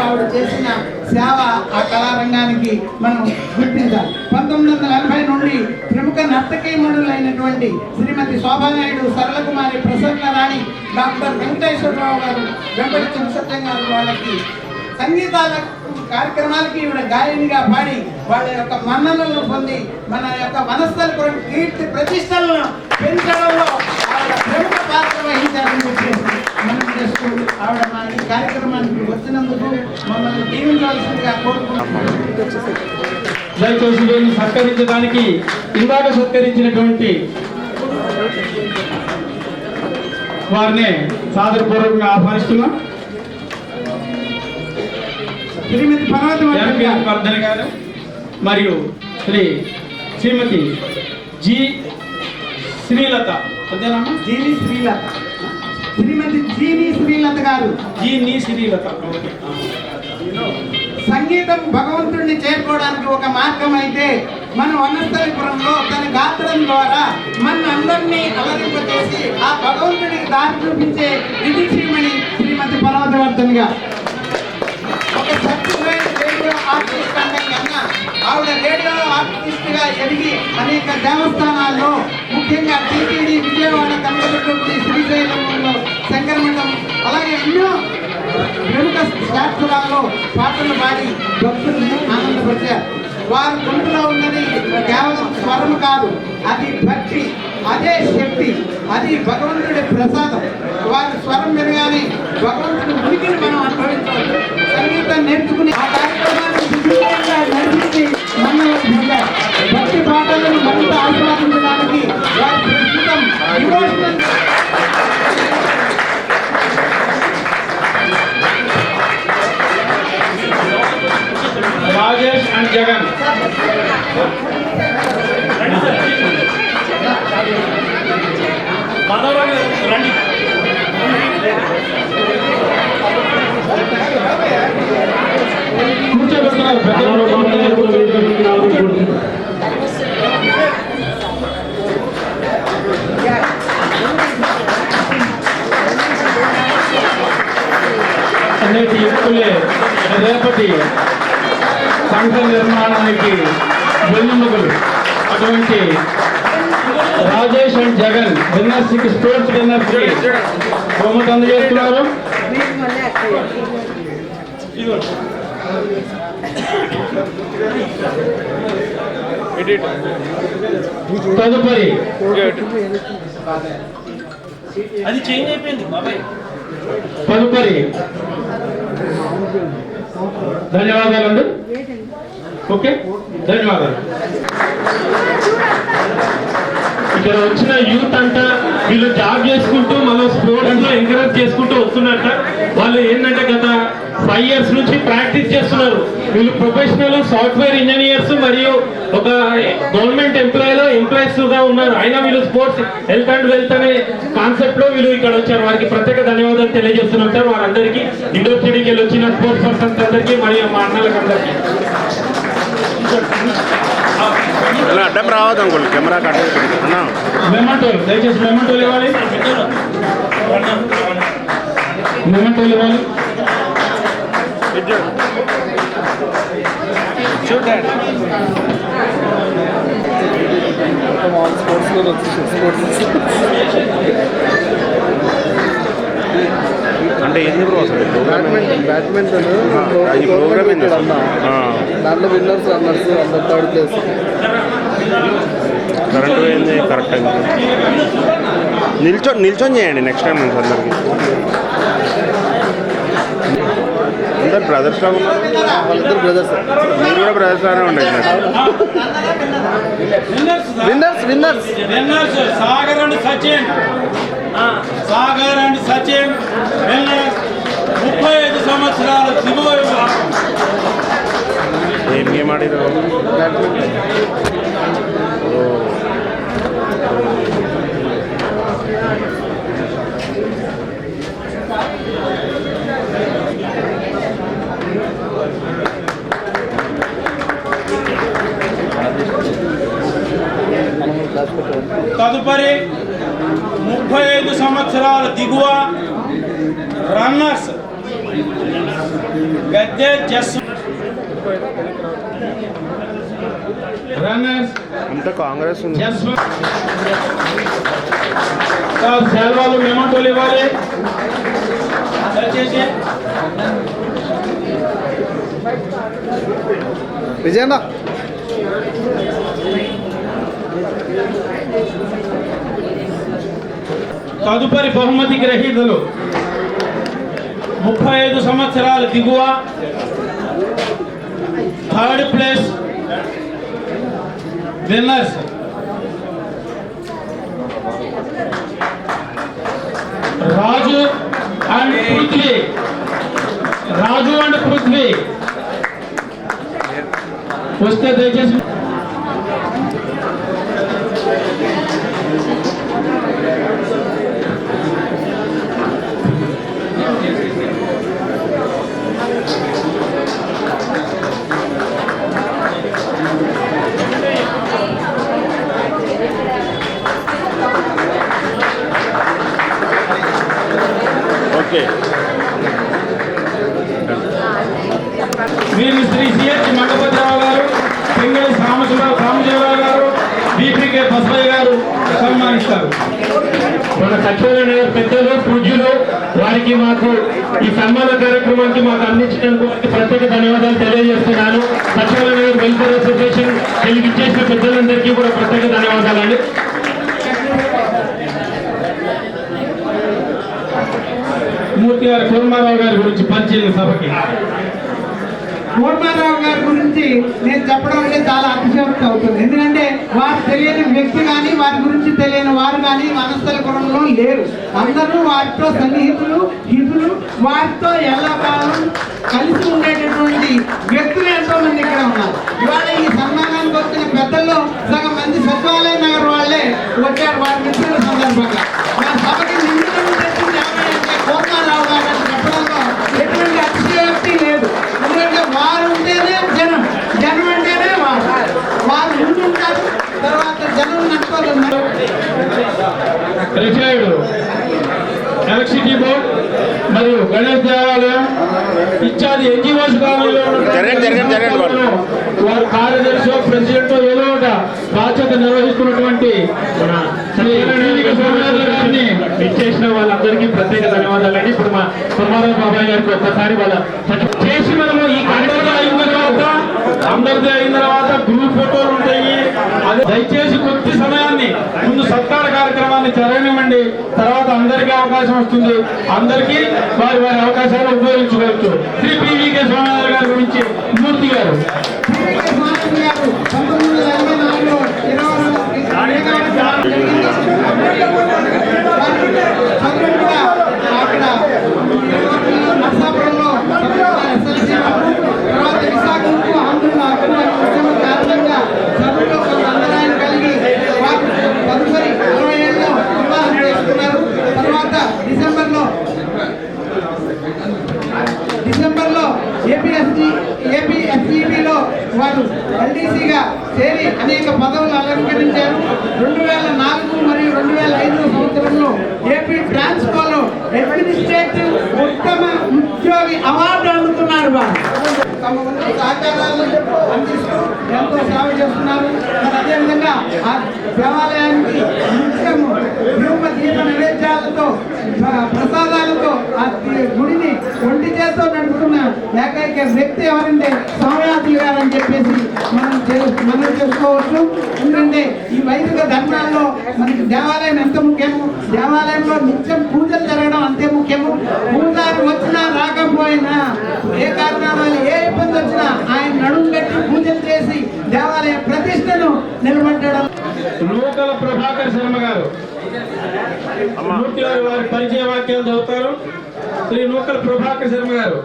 ఆవిడ చేసిన సేవ ఆ కళారంగానికి మనం గుర్తించాలి. 1980 నుండి ప్రముఖ నర్తకీమణులైనటువంటి శ్రీమతి శోభానాయుడు, సరళకుమారి, ప్రసన్న రాణి, డాక్టర్ వెంకటేశ్వరరావు గారు, వెంపటి చిన్నసత్యం గారు వాళ్ళకి సంగీతాల కార్యక్రమాలకి ఈవిడ గాయనిగా పాడి వాళ్ళ యొక్క మన్ననలను పొంది మన యొక్క మనస్థల కీర్తి ప్రతిష్టలను పెంచడంలో ఆవిడ ప్రముఖ పాత్ర వహించారని చెప్పేసి మనం చేస్తూ ఆవిడ మా ఈ కార్యక్రమానికి వచ్చినందుకు మమ్మల్ని దీవించవలసిందిగా కోరుకుంటున్నాం. దయచేసి సత్కరించడానికి ఇందాక సత్కరించినటువంటి వారిని సాదరపూర్వకంగా ఆహ్వానిస్తున్నాం. శ్రీమతి పర్వతవర్ధన్ గారు మరియు శ్రీమతి జి శ్రీలత, శ్రీమతి జీని శ్రీలత గారు. సంగీతం భగవంతుడిని చేరుకోవడానికి ఒక మార్గం అయితే మన వనస్థలిపురంలో తన గాత్రం ద్వారా మన అందరినీ అలరింపచేసి ఆ భగవంతుడికి దారి చూపించే విధిశ్రీమణి శ్రీమతి పర్వతవర్ధన్ గారు. ఒక సర్టిఫైడ్ రేడియో ఆర్టిస్ట్ అంటే కన్నా ఆవిడ రేడియో ఆర్టిస్ట్గా ఎదిగి అనేక దేవస్థానాల్లో, ముఖ్యంగా టీటీడీ, విజయవాడ, కనకదుర్గగుడి, శ్రీశైలంలో, శంకరమఠం, అలాగే ఎన్నో ప్రముఖ శాస్త్రాల్లో పాటలు పాడి భక్తుల్ని ఆనందపరిచారు. వారి గొంతులో ఉన్నది కేవలం స్వరం కాదు, అది భక్తి, అదే శక్తి, అది భగవంతుడి ప్రసాదం. వారి స్వరం వినగానే భగవంతుడి ఉనికిని మనం అనుభవించవచ్చు. సంగీతం నేర్చుకుని ఆ కార్యక్రమాన్ని నేటి యువకులే రేపటి సంఘ నిర్మాణానికి వెన్నుముకలు. అటువంటి రాజేష్ అండ్ జగన్ విన్నర్స్కి స్పోర్ట్స్ విన్నర్స్కి బహుమతి అందజేస్తున్నారు. తదుపరి అది చేంజ్ అయిపోయింది బాబాయ్. తదుపరి ధన్యవాదాలండి. ఓకే, ధన్యవాదాలు. ఇక్కడ వచ్చిన యూత్ అంతా వీళ్ళు జాబ్ చేసుకుంటూ మనం స్పోర్ట్స్ లో ఎంకరేజ్ చేసుకుంటూ వస్తున్నట్ట. వాళ్ళు ఏంటంటే గత 5 years నుంచి ప్రాక్టీస్ చేస్తున్నారు. వీళ్ళు ప్రొఫెషనల్ సాఫ్ట్వేర్ ఇంజనీర్స్ మరియు ఒక గవర్నమెంట్ ఎంప్లాయీస్ గా ఉన్నారు. అయినా వీళ్ళు స్పోర్ట్స్ హెల్త్ అండ్ వెల్త్ అనే కాన్సెప్ట్ లో వీళ్ళు ఇక్కడ వచ్చారు. వారికి ప్రత్యేక ధన్యవాదాలు తెలియజేస్తున్నాం సార్. వారందరికీ ఇండోర్ స్టేడియంకి వెళ్ళి వచ్చిన స్పోర్ట్స్ పర్సన్స్ అందరికీ మరియు మా అన్నలకు అందరికీ. అడ్డం రావద్దు అంకుల్, కెమెరా కట్టేస్తున్నా. మెమెంటోలు దయచేసి మెమెంటోలు ఇవ్వాలి. మెమెంటోలు ఇవ్వాలి. అంటే ఎందుకు అసలు బ్యాడ్మింటన్ అది ప్రోగ్రామ్ ఏంది దాంట్లో విన్నర్స్ రన్నర్స్ అందరు థర్డ్ ప్లేస్. కరెంట్ పోయింది కరెక్ట్ టైంకి. నిల్చొని చేయండి నెక్స్ట్ టైం నుంచి అందరికి. అందరు బ్రదర్స్ లాగా ఉన్నారు. వాళ్ళిద్దరు బ్రదర్స్. మీరు కూడా బ్రదర్స్ లాగానే ఉండేది. Winners winners winners Sagar and Sachin. Sagar and Sachin winners 35 సంవత్సరాల దిగువ విభాగం. ఏం గేమ్ ఆడిరు? తదుపరి 35 సంవత్సరాల దిగువ రన్నర్స్ గద్దె జస్. రన్నర్స్ అంతా కాంగ్రెస్ ఉంది. సెలవులు మెమంటోలు ఇవ్వాలి దయచేసి. విజయన్న తదుపరి బహుమతి గ్రహీతలు 35 సంవత్సరాల దిగువ third place winners Raju and Prithvi. Raju and Prithvi వస్తే దయచేసి. ఓకే, వీరు శ్రీ సిహెచ్ మంగపతిరావు గారు, పింగళి సామజీవరావు గారు, బీపీకే బసవయ్య గారు సన్మానిస్తారు. మన సచివాలయ పెద్దలు పూజ్యులు వారికి మాకు ఈ సన్మాన కార్యక్రమానికి మాకు అందించినందుకు వారికి ప్రత్యేక ధన్యవాదాలు తెలియజేస్తున్నాను. సచివాలయ వెల్ఫేర్ అసోసియేషన్ తెలివిచ్చేసిన పెద్దలందరికీ కూడా ప్రత్యేక ధన్యవాదాలండి. మూర్తి గారు కుర్మారావు గారి గురించి పరిచయం సభకి. కోట్మారావు గారి గురించి నేను చెప్పడం అంటే చాలా అతిశయోక్తి అవుతుంది. ఎందుకంటే వారు తెలియని వ్యక్తి కానీ వారి గురించి తెలియని వారు కానీ వనస్థలపురంలో లేరు. అందరూ వారితో సన్నిహితులు, హితులు, వారితో ఎల్లకాలం కలిసి ఉండేటటువంటి వ్యక్తులు ఎంతో మంది ఇక్కడ ఉన్నారు. ఇవాళ ఈ సన్మానానికి వచ్చిన పెద్దల్లో సగం మంది సచివాలయ నగర్ వాళ్ళే వచ్చారు వారి మిత్రుల సందర్భంగా. మా సభకి నిమిత్తం తెచ్చింది ఎవరంటే కోట్మారావు గారు అని చెప్పడంలో ఎటువంటి అతిశయోక్తి లేదు. ఎందుకంటే వారు ఉంటేనే జనం, జనం అంటేనే వారు ముందు ఉంటారు, తర్వాత జనం నడుపుతున్నారు. రిటైర్డ్ ఎలక్ట్రిసిటీ బోర్డ్ మరియు గణేష్ దేవాలయం ఇత్యాది ఎన్జిఓస్ కాలనీలో జరగండి. వారు కార్యదర్శి ప్రెసిడెంట్ ఏదో ఒక బాధ్యత నిర్వహిస్తున్నటువంటి మన గారిని ఇచ్చేసిన వాళ్ళందరికీ ప్రత్యేక ధన్యవాదాలండి. ఇప్పుడు మా కుమారావు బాబాయ్ గారికి ఒక్కసారి వాళ్ళ చేసి మనము ఈ కార్యక్రమం అందరిది అయిన తర్వాత గ్రూప్ ఫోటోలు ఉంటాయి. అదే దయచేసి కొద్ది సమయాన్ని ముందు సత్కార కార్యక్రమాన్ని జరగనివ్వండి. తర్వాత అందరికీ అవకాశం వస్తుంది. అందరికీ వారి వారి అవకాశాలు ఉపయోగించుకోవచ్చు. శ్రీ పివికే స్వామి గారి గురించి మూర్తి గారు. నర్సాపురంలో తర్వాత విశాఖకు ఆంధ్రుల కారణంగా చదువులో కొంత అంతరాయం కలిగి వారు తదుపరి 20 ఏళ్ళలో వివాహం చేసుకున్నారు. తర్వాత డిసెంబర్లో ఏపీఎస్జీబీలో వారు ఎల్డీసీగా చేరి అనేక పదవులు అలంకరించారు. 2004 మరియు 2005 సంవత్సరంలో ఏపీ ట్రాన్స్కోలో అడ్మినిస్ట్రేటివ్ ఉత్తమ ఉద్యోగి అవార్డు అందుకున్నారు. వారు తమ వంతు సహకారాలను అందిస్తూ ఎంతో సేవ చేస్తున్నారు. మరి అదేవిధంగా ఆ దేవాలయానికి నిత్యము దీప నైవేద్యాలతో ప్రసాదాలతో ఆ గుడిని ఒంటి చేత్తో నడుపుతున్న ఏకైక వ్యక్తి ఎవరంటే సౌమ్యాతులు గారు అని చెప్పేసి మనం చేసుకోవచ్చు. ఎందుకంటే ఈ వైదిక ధర్మాల్లో మనకి దేవాలయం ఎంత ముఖ్యము, దేవాలయంలో నిత్యం పూజలు జరగడం అంతే ముఖ్యము. పూజారి వచ్చినా రాకపోయినా ఏ కారణాలు ఏ ఇబ్బంది వచ్చినా ఆయన నడుము కట్టి పూజలు చేసి దేవాలయ ప్రతిష్టను నిలబెట్టడం. నూకల ప్రభాకర్ శర్మ గారు మూర్తి గారు వారి పరిచయ వాక్యాలు చదువుతారు. శ్రీ నూకల ప్రభాకర్ శర్మ గారు.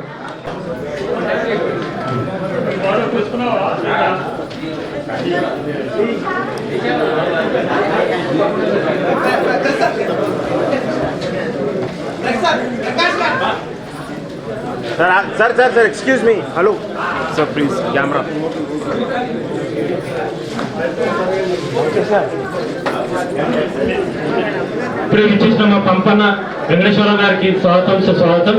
Sir, excuse me. Hello. Sir, please, camera. Okay, sir. ఇప్పుడు ఇచ్చేసిన మా పంపన్న వెంకటేశ్వర గారికి స్వాగతం.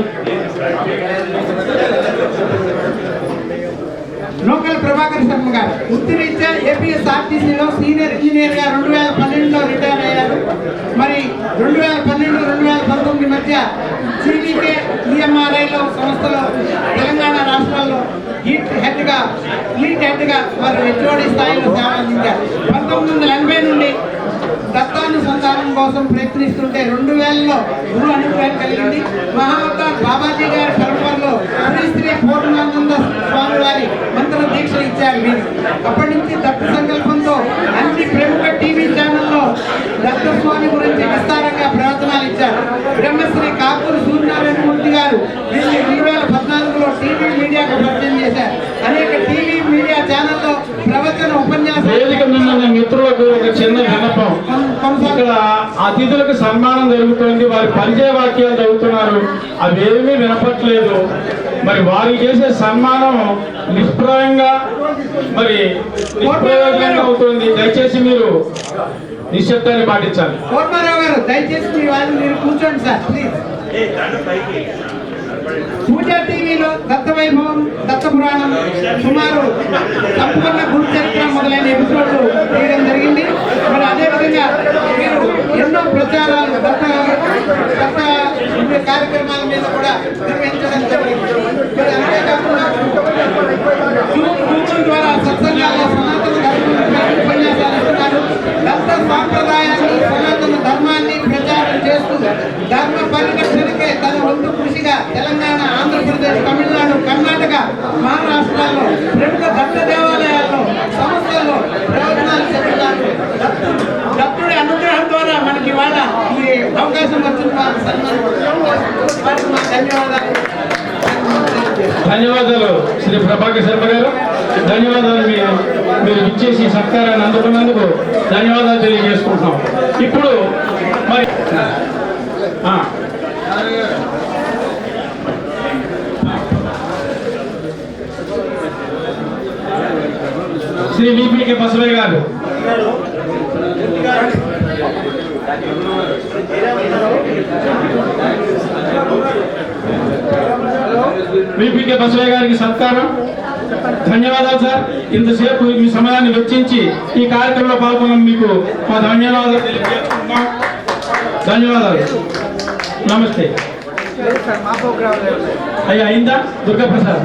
నూకల ప్రభాకర్ శర్మ గారు వృత్తిరీత్యా ఏపీఎస్ఆర్టీసీలో సీనియర్ ఇంజనీర్ గా 2012లో రిటైర్ అయ్యారు. మరి 2012-2019 మధ్య జీవీకే ఈఎంఆర్ఐలో సంస్థలో తెలంగాణ రాష్ట్రాల్లో లీడ్ హెడ్ గా వారు హెచ్ఓడి స్థాయిలో సేవ అందించారు. 1980 నుండి దత్తానుసంధానం కోసం ప్రయత్నిస్తుంటే 2000లో గురు అనుగ్రహం కలిగింది. మహావతార్ బాబాజీ గారి పరంపరలో శ్రీ పూర్ణానంద స్వామి వారి మంత్ర దీక్ష ఇచ్చారు వీరు. అప్పటి నుంచి దత్త సంకల్పంతో అన్ని ప్రముఖ టీవీ ఛానల్లో దత్తస్వామి గురించి విస్తారంగా ప్రవచనాలు ఇచ్చారు. బ్రహ్మశ్రీ కాకూరు సూర్యనారాయణమూర్తి గారు దీన్ని 2014లో టీవీ మీడియాకు పరిచయం చేశారు. అనేక టీవీ మీడియా ఛానల్లో ప్రవచన వేదిక మీద మిత్రులకు ఒక చిన్న విన్నపం. ఇక్కడ అతిథులకు సన్మానం జరుగుతుంది. వారి పరిచయ వాక్యాలు చదువుతున్నారు. అవేమీ వినపట్లేదు. మరి వారికి చేసే సన్మానం నిష్ప్రయంగా నిష్ప్రయోజనంగా అవుతుంది. దయచేసి మీరు నిశ్శబ్దాన్ని పాటించాలి. కోర్మారావు గారు దయచేసి మీ వాళ్ళు మీరు కూర్చోండి సార్ ప్లీజ్. పూజా టీవీలో దత్త వైభవం, దత్త పురాణం, సుమారు సంపూర్ణ గురు చరిత్ర మొదలైన ఎపిసోడ్లు తీయడం జరిగింది. మరి అదేవిధంగా మీరు ఎన్నో ప్రచారాలు దత్త కార్యక్రమాల మీద కూడా నిర్వహించడం జరిగింది. మరి అంతేకాకుండా గూగుల్ ద్వారా సత్సంగాల్లో సనాతన ధర్మం ఉపన్యాసాలు ఇస్తున్నారు. దత్త సాంప్రదాయాన్ని, సనాతన ధర్మాన్ని ప్రచారం చేస్తూ ధర్మ పరిరక్షణకే తన వంతు కృషిగా తెలంగాణ, ఆంధ్రప్రదేశ్, తమిళనాడు, కర్ణాటక, మహారాష్ట్రాల్లో ప్రముఖ దత్త దేవాలయాల్లో, సంస్థల్లో ప్రవచనాలు చెప్తున్నారు. దత్తుడి అనుగ్రహం ద్వారా మనకి ఇవాళ ఈ అవకాశం వచ్చిన వారికి మా ధన్యవాదాలు శ్రీ ప్రభాకర్ శర్మ గారు. ధన్యవాదాలు. మీరు ఇచ్చేసి సత్కారాన్ని అందుకున్నందుకు ధన్యవాదాలు తెలియజేసుకుంటున్నాం. ఇప్పుడు మరి శ్రీ విపికే బసవయ్య గారు. విపికే బసవయ్య గారికి సత్కారం. ధన్యవాదాలు సార్. ఇంతసేపు మీ సమయాన్ని వెచ్చించి ఈ కార్యక్రమంలో పాల్గొన్న మీకు మా ధన్యవాదాలు తెలియజేస్తున్నాం. ధన్యవాదాలు. నమస్తే. అయ్యా అయిందా దుర్గాప్రసాద్?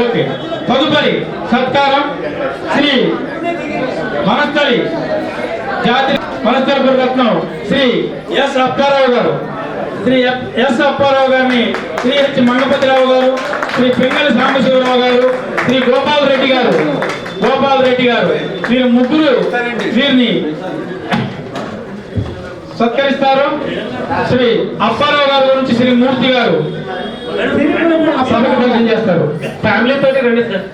ఓకే. తదుపరి సత్కారం శ్రీ వనస్థలి జాతి వనస్థలి పురరత్నం శ్రీ ఎస్ అప్పారావు గారు, శ్రీ ఎస్ అప్పారావు గారిని శ్రీ హెచ్ మంగపతిరావు గారు, శ్రీ పింగళి సాంబశివరావు గారు, శ్రీ గోపాల్ రెడ్డి గారు వీరు ముగ్గురు వీరిని సత్కరిస్తారు. శ్రీ అప్పారావు గారి గురించి శ్రీ మూర్తి గారు పరిచయం చేస్తారు. ఫ్యామిలీ తోటి రండి సార్.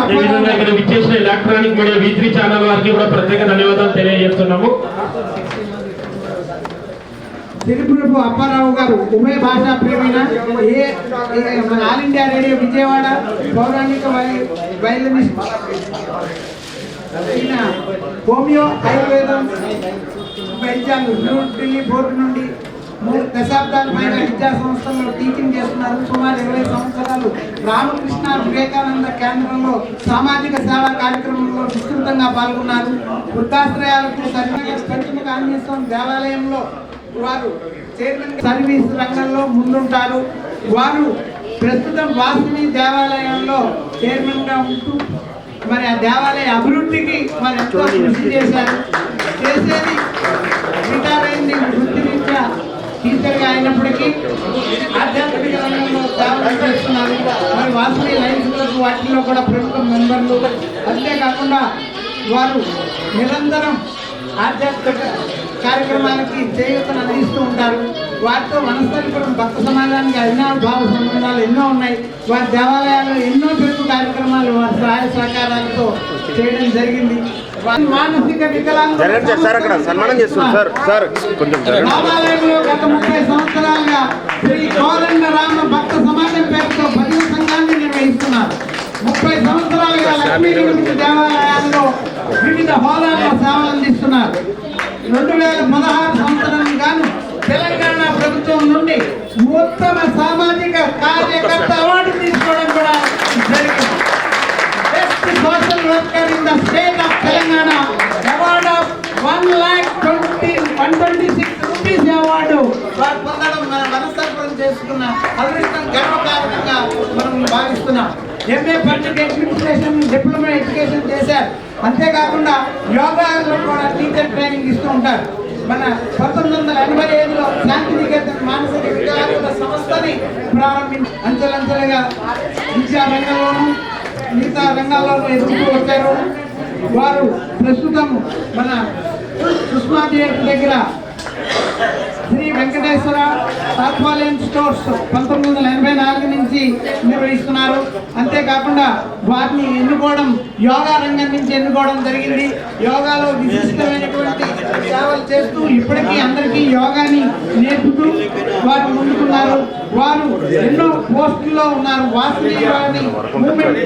అదేవిధంగా ఇక్కడ విచ్చేసిన ఎలక్ట్రానిక్ మీడియా V3 ఛానల్ వారికి కూడా ప్రత్యేక ధన్యవాదాలు తెలియజేస్తున్నాము. తిరుపురపు అప్పారావు గారు ఉభయ భాషా ప్రేమిన మన ఆల్ ఇండియా రేడియో విజయవాడ పౌరాణిక వైలనిస్ట్, ఈయన హోమియో ఆయుర్వేదం వైద్యాలు ఢిల్లీ బోర్డు నుండి 3 దశాబ్దాల పైన విద్యా సంస్థల్లో టీచింగ్ చేస్తున్నారు. సుమారు 20 సంవత్సరాలు రామకృష్ణ వివేకానంద కేంద్రంలో సామాజిక సేవా కార్యక్రమంలో విస్తృతంగా పాల్గొన్నారు. వృద్ధాశ్రయాలకు పంచముఖ ఆంజనేయ స్వామి దేవాలయంలో వారు చైర్మన్ సర్వీస్ రంగంలో ముందుంటారు. వారు ప్రస్తుతం వాసిని దేవాలయంలో చైర్మన్ గా ఉంటూ మరి ఆ దేవాలయ అభివృద్ధికి మరి ఎంతో కృషి చేశారు. చేసేది రిటైర్ అయింది, వృత్తిరీత్యా టీచర్గా అయినప్పటికీ ఆధ్యాత్మిక రంగంలో సేవలు చేస్తున్నారు. మరి వాసిని లైన్స్ వాటిలో కూడా ప్రముఖ మెంబర్లు. అంతేకాకుండా వారు నిరంతరం ఆధ్యాత్మిక కార్యక్రమాలకి చేయూతను అందిస్తూ ఉంటారు. వారితో వనస్థలిపురం భక్త సమాజానికి అవినాభావ సంబంధాలు ఎన్నో ఉన్నాయి. వారి దేవాలయాల్లో ఎన్నో పెద్ద కార్యక్రమాలు వారి సహాయ సహకారాలతో చేయడం జరిగింది. మానసిక దేవాలయంలో గత 30 సంవత్సరాలుగా శ్రీ కోదండ రామ భక్త సమాజం పేరుతో భజన సంఘాన్ని నిర్వహిస్తున్నారు. 30 సంవత్సరాలుగా లక్ష్మీ గణపతి దేవాలయాల్లో వివిధ హోదాల్లో సేవలు అందిస్తున్నారు. 2016 సంవత్సరానికి గాను తెలంగాణ ప్రభుత్వం నుండి ఉత్తమ సామాజిక కార్యకర్త అవార్డు తీసుకోవడం కూడా జరిగింది. Best social worker in the state of Telangana award of 1,26 rupees award వారు పొందడం మన మనస్తత్వం చేసుకున్న అదృష్టం గర్వకారణంగా మనం భావిస్తున్నాం. MA public administration, diploma education చేశారు. అంతేకాకుండా యోగాలో కూడా టీచర్ ట్రైనింగ్ ఇస్తూ ఉంటారు. మన 1985లో శాంతినికేతన్ మానసిక వికలాంగుల సంస్థని ప్రారంభించి అంచెలంచెలుగా విద్యా రంగంలోనూ మిగతా రంగాల్లోనూ ఎదుగుతూ వచ్చారు. వారు ప్రస్తుతం మన సుష్మా థియేటర్ దగ్గర శ్రీ వెంకటేశ్వర తాత్పాలయం స్టోర్స్ 1984 నుంచి నిర్వహిస్తున్నారు. అంతేకాకుండా వారిని ఎన్నుకోవడం యోగా రంగం నుంచి ఎన్నుకోవడం జరిగింది. యోగాలో విశిష్టమైనటువంటి సేవలు చేస్తూ ఇప్పటికీ అందరికీ యోగాని నేర్పుతూ వారు ముందుకున్నారు. వారు ఎన్నో పోస్టుల్లో ఉన్నారు. వాసిని వారిని మూవ్మెంట్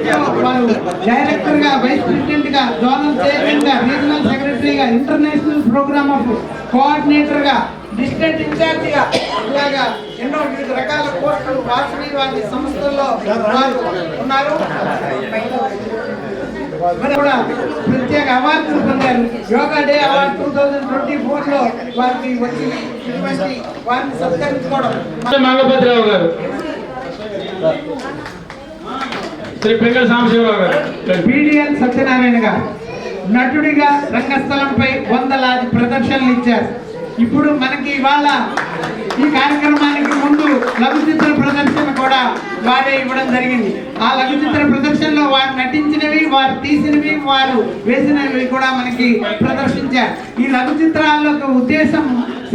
వారు డైరెక్టర్ గా, వైస్ ప్రెసిడెంట్ గా, జోనల్ చైర్మన్ గా, రీజనల్ సెక్రటరీగా, ఇంటర్నేషనల్ ప్రోగ్రామ్ ఆఫ్ కోఆర్డినేటర్ గా, డిస్ట్రిక్ట్ ఇన్ఛార్జ్ గా, ఇలాగా ఎన్నో వివిధ రకాల పోస్టులు వాసిని వారి సంస్థల్లో వారు ఉన్నారు. మరి కూడా ప్రత్యేక అవార్డులు పొందారు. యోగా డే అవార్డు 2024లో వారికి వచ్చి వారిని సత్కరించుకోవడం. మంగపతిరావు గారు, శ్రీ పింగళి సాంబశివరావు గారు, BDN సత్యనారాయణ గారు నటుడిగా రంగస్థలంపై 100లాది ప్రదర్శనలు ఇచ్చారు. ఇప్పుడు మనకి ఇవాళ ఈ కార్యక్రమానికి ముందు లఘు చిత్ర ప్రదర్శన కూడా వారే ఇవ్వడం జరిగింది. ఆ లఘు చిత్ర ప్రదర్శనలో వారు నటించినవి, వారు తీసినవి, వారు వేసినవి కూడా మనకి ప్రదర్శించారు. ఈ లఘు చిత్రాల ఉద్దేశం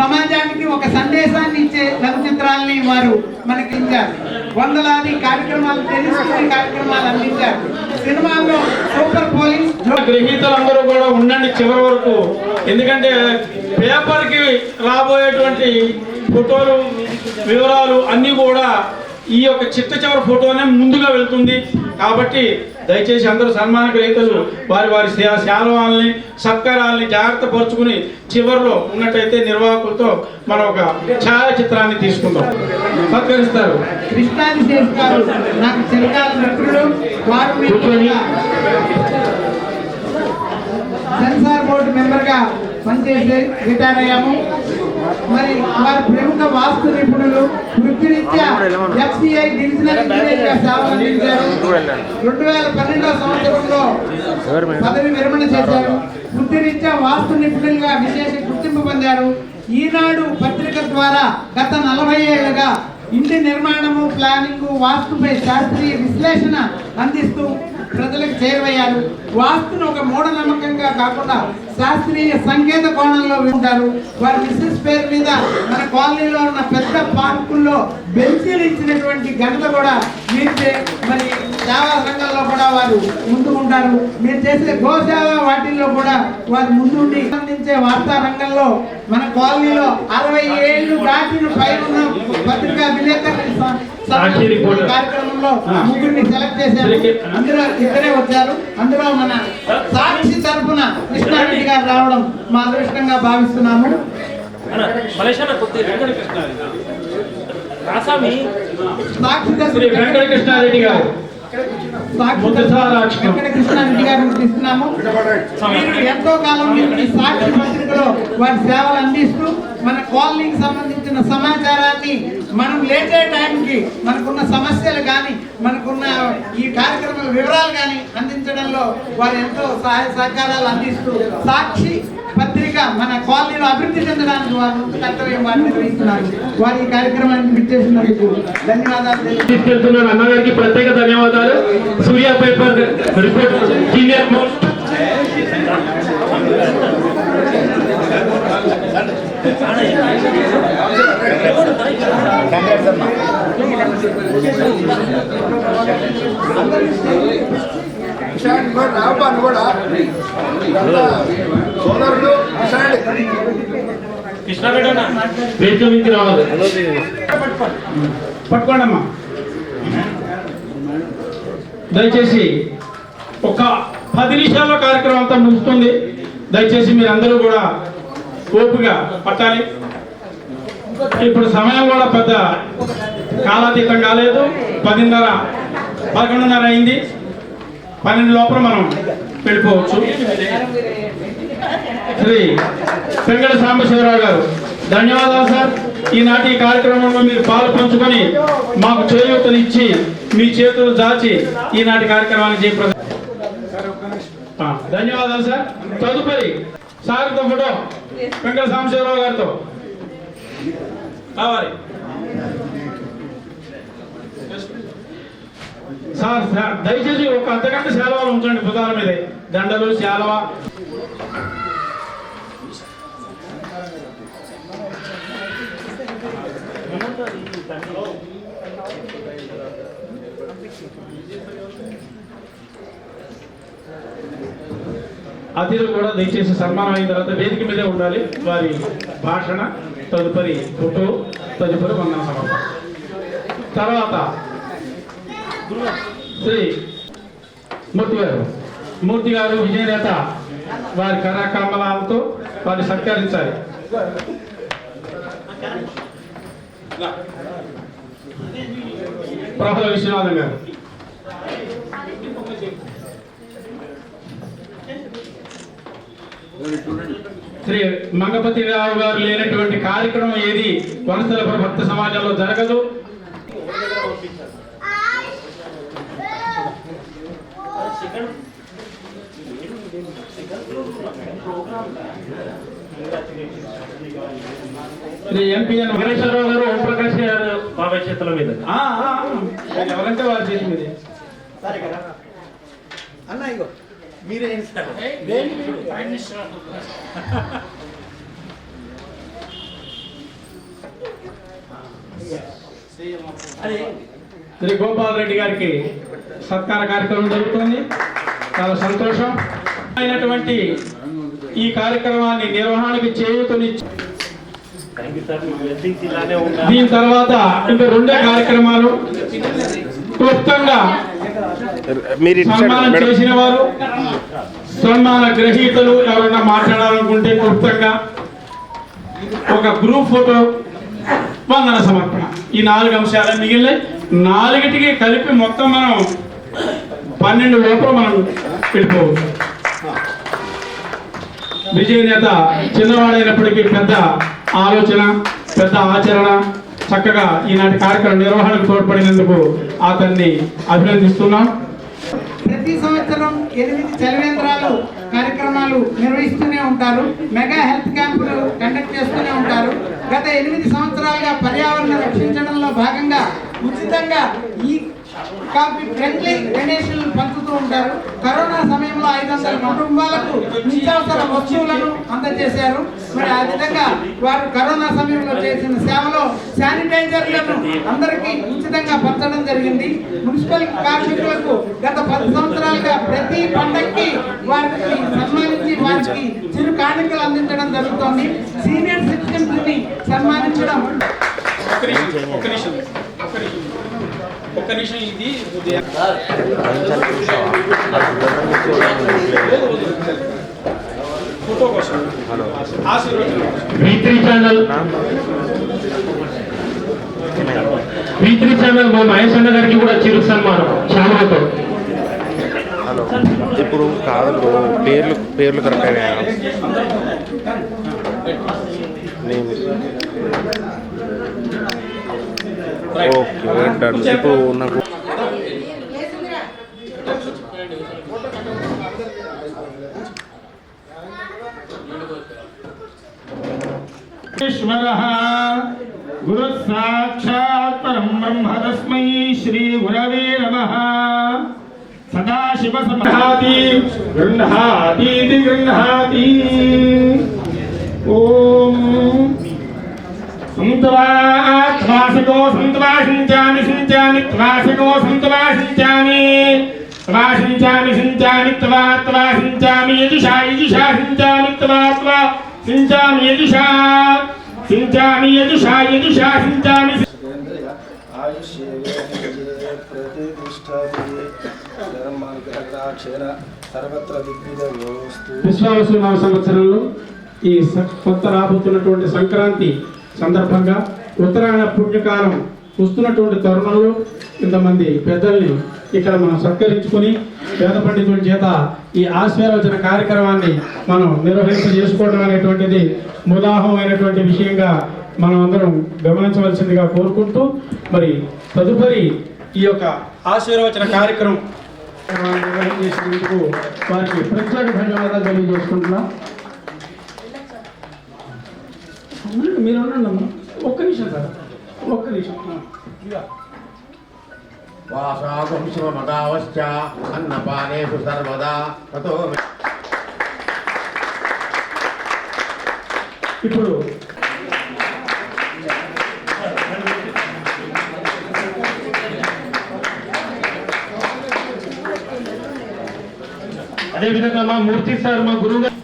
సమాజానికి ఒక సందేశాన్ని ఇచ్చే లఘు చిత్రాలని వారు మనకి ఇచ్చారు. 100లాది కార్యక్రమాలు, తెలుసుకునే కార్యక్రమాలు అందించారు. సినిమాల్లో సూపర్ పోలీస్ గ్రహీతలందరూ కూడా ఉండండి చివరి వరకు. ఎందుకంటే పేపర్కి రాబోయేటువంటి ఫోటోలు, వివరాలు అన్నీ కూడా ఈ యొక్క చిట్ట చివరి ఫోటోనే ముందుగా వెళ్తుంది. కాబట్టి దయచేసి అందరూ సన్మాన గ్రహీతలు వారి వారి శాలువాల్ని సత్కారాలని జాగ్రత్త పరుచుకుని చివరిలో ఉన్నట్టయితే నిర్వాహకులతో మనం ఒక ఛాయాచిత్రాన్ని తీసుకుందాం. సత్కరిస్తారు. కృష్ణాది శేష్ గారు నాకు చిరకాల మిత్రులు. వారు సెన్సార్ బోర్డు మెంబర్గా పనిచేసి రిటైర్ అయ్యాము. మరి వారి ప్రముఖ వాస్తు నిపుణులు, వృత్తిరీత్యా FCI డివిజనల్ ఇంజనీర్గా సేవలు అందించారు. 2012వ సంవత్సరంలో పదవి విరమణ చేశారు. వృత్తిరీత్యా వాస్తు నిపుణులుగా విశేష గుర్తింపు పొందారు. ఈనాడు పత్రిక ద్వారా గత 40 ఏళ్లుగా ఇంటి నిర్మాణము, ప్లానింగ్, వాస్తుపై శాస్త్రీయ విశ్లేషణ అందిస్తూ ప్రజలకు చేరువయ్యారు. వాస్తును ఒక మూఢనమ్మకంగా కాకుండా శాస్త్రీయ సంకేత కోణంలో ఉంటారు. వారి మిస్సెస్ పేరు మీద మన కాలనీలో ఉన్న పెద్ద పార్కుల్లో బెంచీలు ఇచ్చినటువంటి ఘనత కూడా మీరే. మరి సేవా రంగంలో కూడా వారు ముందు ఉంటారు. మీరు చేసే గోసేవ వాటిల్లో కూడా వారు ముందుండి అందించే వార్తా రంగంలో మన కాలనీలో 60 ఏళ్ళు దాటిన పైన పత్రికా విలేకరుల కార్యక్రమంలో ముగ్గురిని సెలెక్ట్ చేశారు. అందులో ఇద్దరే వచ్చారు. అందులో మన సాక్షి తరఫున కృష్ణారెడ్డి గారు రావడం మా అదృష్టంగా భావిస్తున్నాము. సాక్షి వెంకటకృష్ణారెడ్డి గారు కృష్ణారెడ్డి గారిని ఇస్తున్నాము. ఎంతో కాలం నుంచి సాక్షి పత్రికలో వారి సేవలు అందిస్తూ మన కాలనీకి సంబంధించిన సమాచారాన్ని మనం లేచే టైంకి మనకున్న సమస్యలు కానీ, మనకున్న ఈ కార్యక్రమాల వివరాలు కానీ అందించడంలో వారు ఎంతో సహాయ సహకారాలు అందిస్తూ సాక్షి పత్రిక మన కాలనీలో అభివృద్ధి చెందడానికి వారు కర్తవ్యం వారు నిర్వహిస్తున్నారు. వారి ఈ కార్యక్రమాన్ని విచ్చేసినందుకు ధన్యవాదాలు తీసుకెళ్తున్నారు. అన్నగారికి ప్రత్యేక ధన్యవాదాలు. సూర్య పేపర్ రిపోర్ట్ సీనియర్ మోస్ట్ రాబాను కూడా సోదరుడు వేదిక మీదకి రావాలి. పట్టుకోండమ్మా. దయచేసి ఒక 10 నిమిషాల్లో కార్యక్రమం అంతా ముగుస్తుంది. దయచేసి మీరు అందరూ కూడా ఓపిక పట్టాలి. ఇప్పుడు సమయం కూడా పెద్ద కాలాతీతం కాలేదు. 10:30 11:30 అయింది. 12 లోపల మనం వెళ్ళిపోవచ్చు. శ్రీ పెంగళ సాంబశివరావు గారు ధన్యవాదాలు సార్. ఈనాటి కార్యక్రమంలో మీరు పాలు పంచుకొని మాకు చేయూతనిచ్చి మీ చేతులు దాచి ఈనాటి కార్యక్రమానికి ధన్యవాదాలు సార్. తదుపరి సార్తో ఫోటో పెంగళ సాంబశివరావు గారితో కావాలి సార్. దయచేసి ఒక అర్ధగంట సేవలు ఉంచండి. భుజాల మీద దండలు, శాలవ. అతిథులు కూడా దయచేసి సన్మానం అయిన తర్వాత వేదిక మీదే ఉండాలి. వారి భాషణ, తదుపరి ఫోటో, తదుపరి వందన సమర్పణ. తర్వాత శ్రీ మూర్తి గారు విజయనేత వారి కరాకమలాలతో వారిని సత్కరించాలి. ప్రఫుల్ల విశ్వనాథన్ గారు శ్రీ మంగపతి రావు గారు లేనటువంటి కార్యక్రమం ఏది వనస్థలపుర భక్త సమాజంలో జరగదు. శ్రీ ఎంపీఎన్ వెంకటేశ్వరరావు గారు, ఓంప్రకాష్ గారు బాబాయ్ చేతుల మీద. ఎవరంటే వారి చేతి మీద. అన్న ఇగో మీరే శ్రీ గోపాల్ రెడ్డి గారికి సత్కార కార్యక్రమం జరుగుతుంది. చాలా సంతోషం. అయినటువంటి ఈ కార్యక్రమాన్ని నిర్వహణకి చేయూతనిచ్చి దీని తర్వాత ఇంకా 2 కార్యక్రమాలు క్లుప్తంగా మీరు ఇటు సైడ్ సన్మానం మేడం. చేసిన వారు, సన్మాన గ్రహీతలు ఎవరైనా మాట్లాడాలనుకుంటే క్లుప్తంగా ఒక గ్రూప్ ఫోటో, వందన సమర్పణ, ఈ 4 అంశాలు మిగిలిన 4టికి కలిపి మొత్తం మనం 12 లోపల మనం వెళ్ళిపోవచ్చు. విజయ నేత చిన్నవాడైనప్పటికీ పెద్ద ఆలోచన, పెద్ద ఆచరణ, చక్కగా ఈనాటి కార్యక్రమ నిర్వహణకు తోడ్పడినందుకు అతన్ని అభినందిస్తున్నాం. ప్రతి సంవత్సరం 8 చలివేంద్రాలు కార్యక్రమాలు నిర్వహిస్తూనే ఉంటారు. మెగా హెల్త్ క్యాంపులు కండక్ట్ చేస్తూనే ఉంటారు. గత 8 సంవత్సరాలుగా పర్యావరణం రక్షించడంలో భాగంగా ఉచితంగా ఈ కాఫీ ఫ్రెండ్లీ డొనేషన్లు పంచుతూ ఉంటారు. కరోనా సమయంలో 500 కుటుంబాలకు నిత్యావసర వస్తువులను అందజేశారు. మరి ఆ విధంగా వారు కరోనా సమయంలో చేసిన సేవలో శానిటైజర్లను అందరికీ ఉచితంగా పంచడం జరిగింది. మున్సిపల్ కార్మికులకు గత 10 సంవత్సరాలుగా ప్రతి పండగకి వారికి సన్మానించి వారికి చిరు కానుకలు అందించడం జరుగుతోంది. సీనియర్ సిటిజన్స్ ని సన్మానించడం. ఒక్క నిమిషం ఇది ఫోటో కోసం V3 ఛానల్ మా మహేష్ అన్న గారికి కూడా చిరు సన్మానం శాలువతో. హలో, ఇప్పుడు కాదు బ్రో, పేర్లు కరెక్ట్ అయినాయా? Okay done. ఇప్పుడు నాకు ఈశ్వరః గురు సాక్షాత్ పరం బ్రహ్మ తస్మై శ్రీ గురవే నమః. సదాశివ సమహాతి గృహాతీతి గృహాతి. ఓం సంతవాత్వాసకో సంతవాసించామి సించామి త్వాసకో సంతవాసించామి త్వాసించామి సించామి త్వాసించామి యజుషా యజుషా సించామి త్వా సించామి యజుషా సించామి యజుషా యజుషా సించామి. విశ్వావసు నవ సంవత్సరంలో ఈ కొత్త రాబోతున్నటువంటి సంక్రాంతి సందర్భంగా ఉత్తరాయణ పుణ్యకాలం వస్తున్నటువంటి తరుణంలో ఇంతమంది పెద్దల్ని ఇక్కడ మనం సత్కరించుకుని వేద పండితుల చేత ఈ ఆశీర్వచన కార్యక్రమాన్ని మనం నిర్వహింపజేసుకోవడం అనేటువంటిది ముదాహమైనటువంటి విషయంగా మనం అందరం గమనించవలసిందిగా కోరుకుంటూ, మరి తదుపరి ఈ యొక్క ఆశీర్వచన కార్యక్రమం నిర్వహించేసినందుకు వారికి ప్రత్యేక ధన్యవాదాలు తెలియజేసుకుంటున్నాం. మీరు ఉండండి, ఒక్క నిమిషం సార్, ఒక్క నిమిషం. అన్నపానేషు సర్వదా తతో. ఇప్పుడు అదేవిధంగా మా మూర్తి సార్, మా గురువు గారు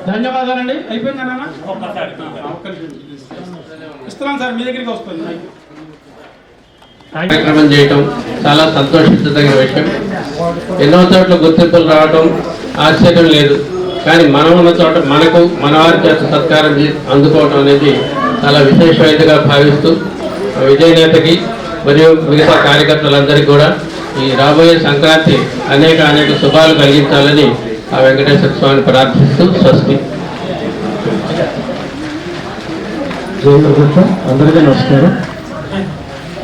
ధన్యవాదాలండి. అయిపోయిందా నాన్న? ఇస్తున్నాను సార్, మీ దగ్గరికి వస్తుంది. కార్యక్రమం చేయటం చాలా సంతోషించదగిన విషయం. ఎన్నో చోట్ల గుర్తింపులు రావటం ఆశ్చర్యం లేదు, కానీ మనం ఉన్న చోట మనకు మన వారి చేత సత్కారం అందుకోవటం అనేది చాలా విశేషమైనదిగా భావిస్తూ విజయనేతకి మరియు మిగతా కార్యకర్తలందరికీ కూడా ఈ రాబోయే సంక్రాంతి అనేక శుభాలు కలిగించాలని ఆ వెంకటేశ్వర స్వామిని ప్రార్థిస్తూ స్వస్తి. అందరికీ నమస్కారం.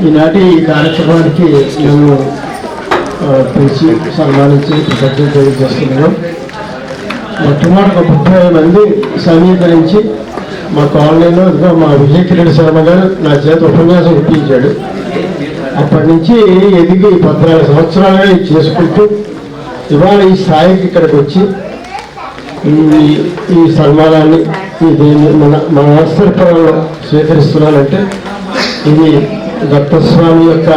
ఈనాటి ఈ కార్యక్రమానికి మేము పిలిచి సన్మానించి కృతజ్ఞతలు తెలియజేస్తున్నాం. మొట్టమొదటి 30 మంది సమీకరించి మా కాలనీలో ఇంకా మా విజయ కిరణ్ శర్మ గారు నా చేత ఉపన్యాసం ఇప్పించాడు. అప్పటి నుంచి ఎదిగి 14 సంవత్సరాలుగా ఇది చేసుకుంటూ ఇవాళ ఈ స్థాయికి ఇక్కడికి వచ్చి ఈ సన్మానాన్ని దీన్ని మన నర్సరీపురంలో స్వీకరిస్తున్నానంటే ఇది దత్తస్వామి యొక్క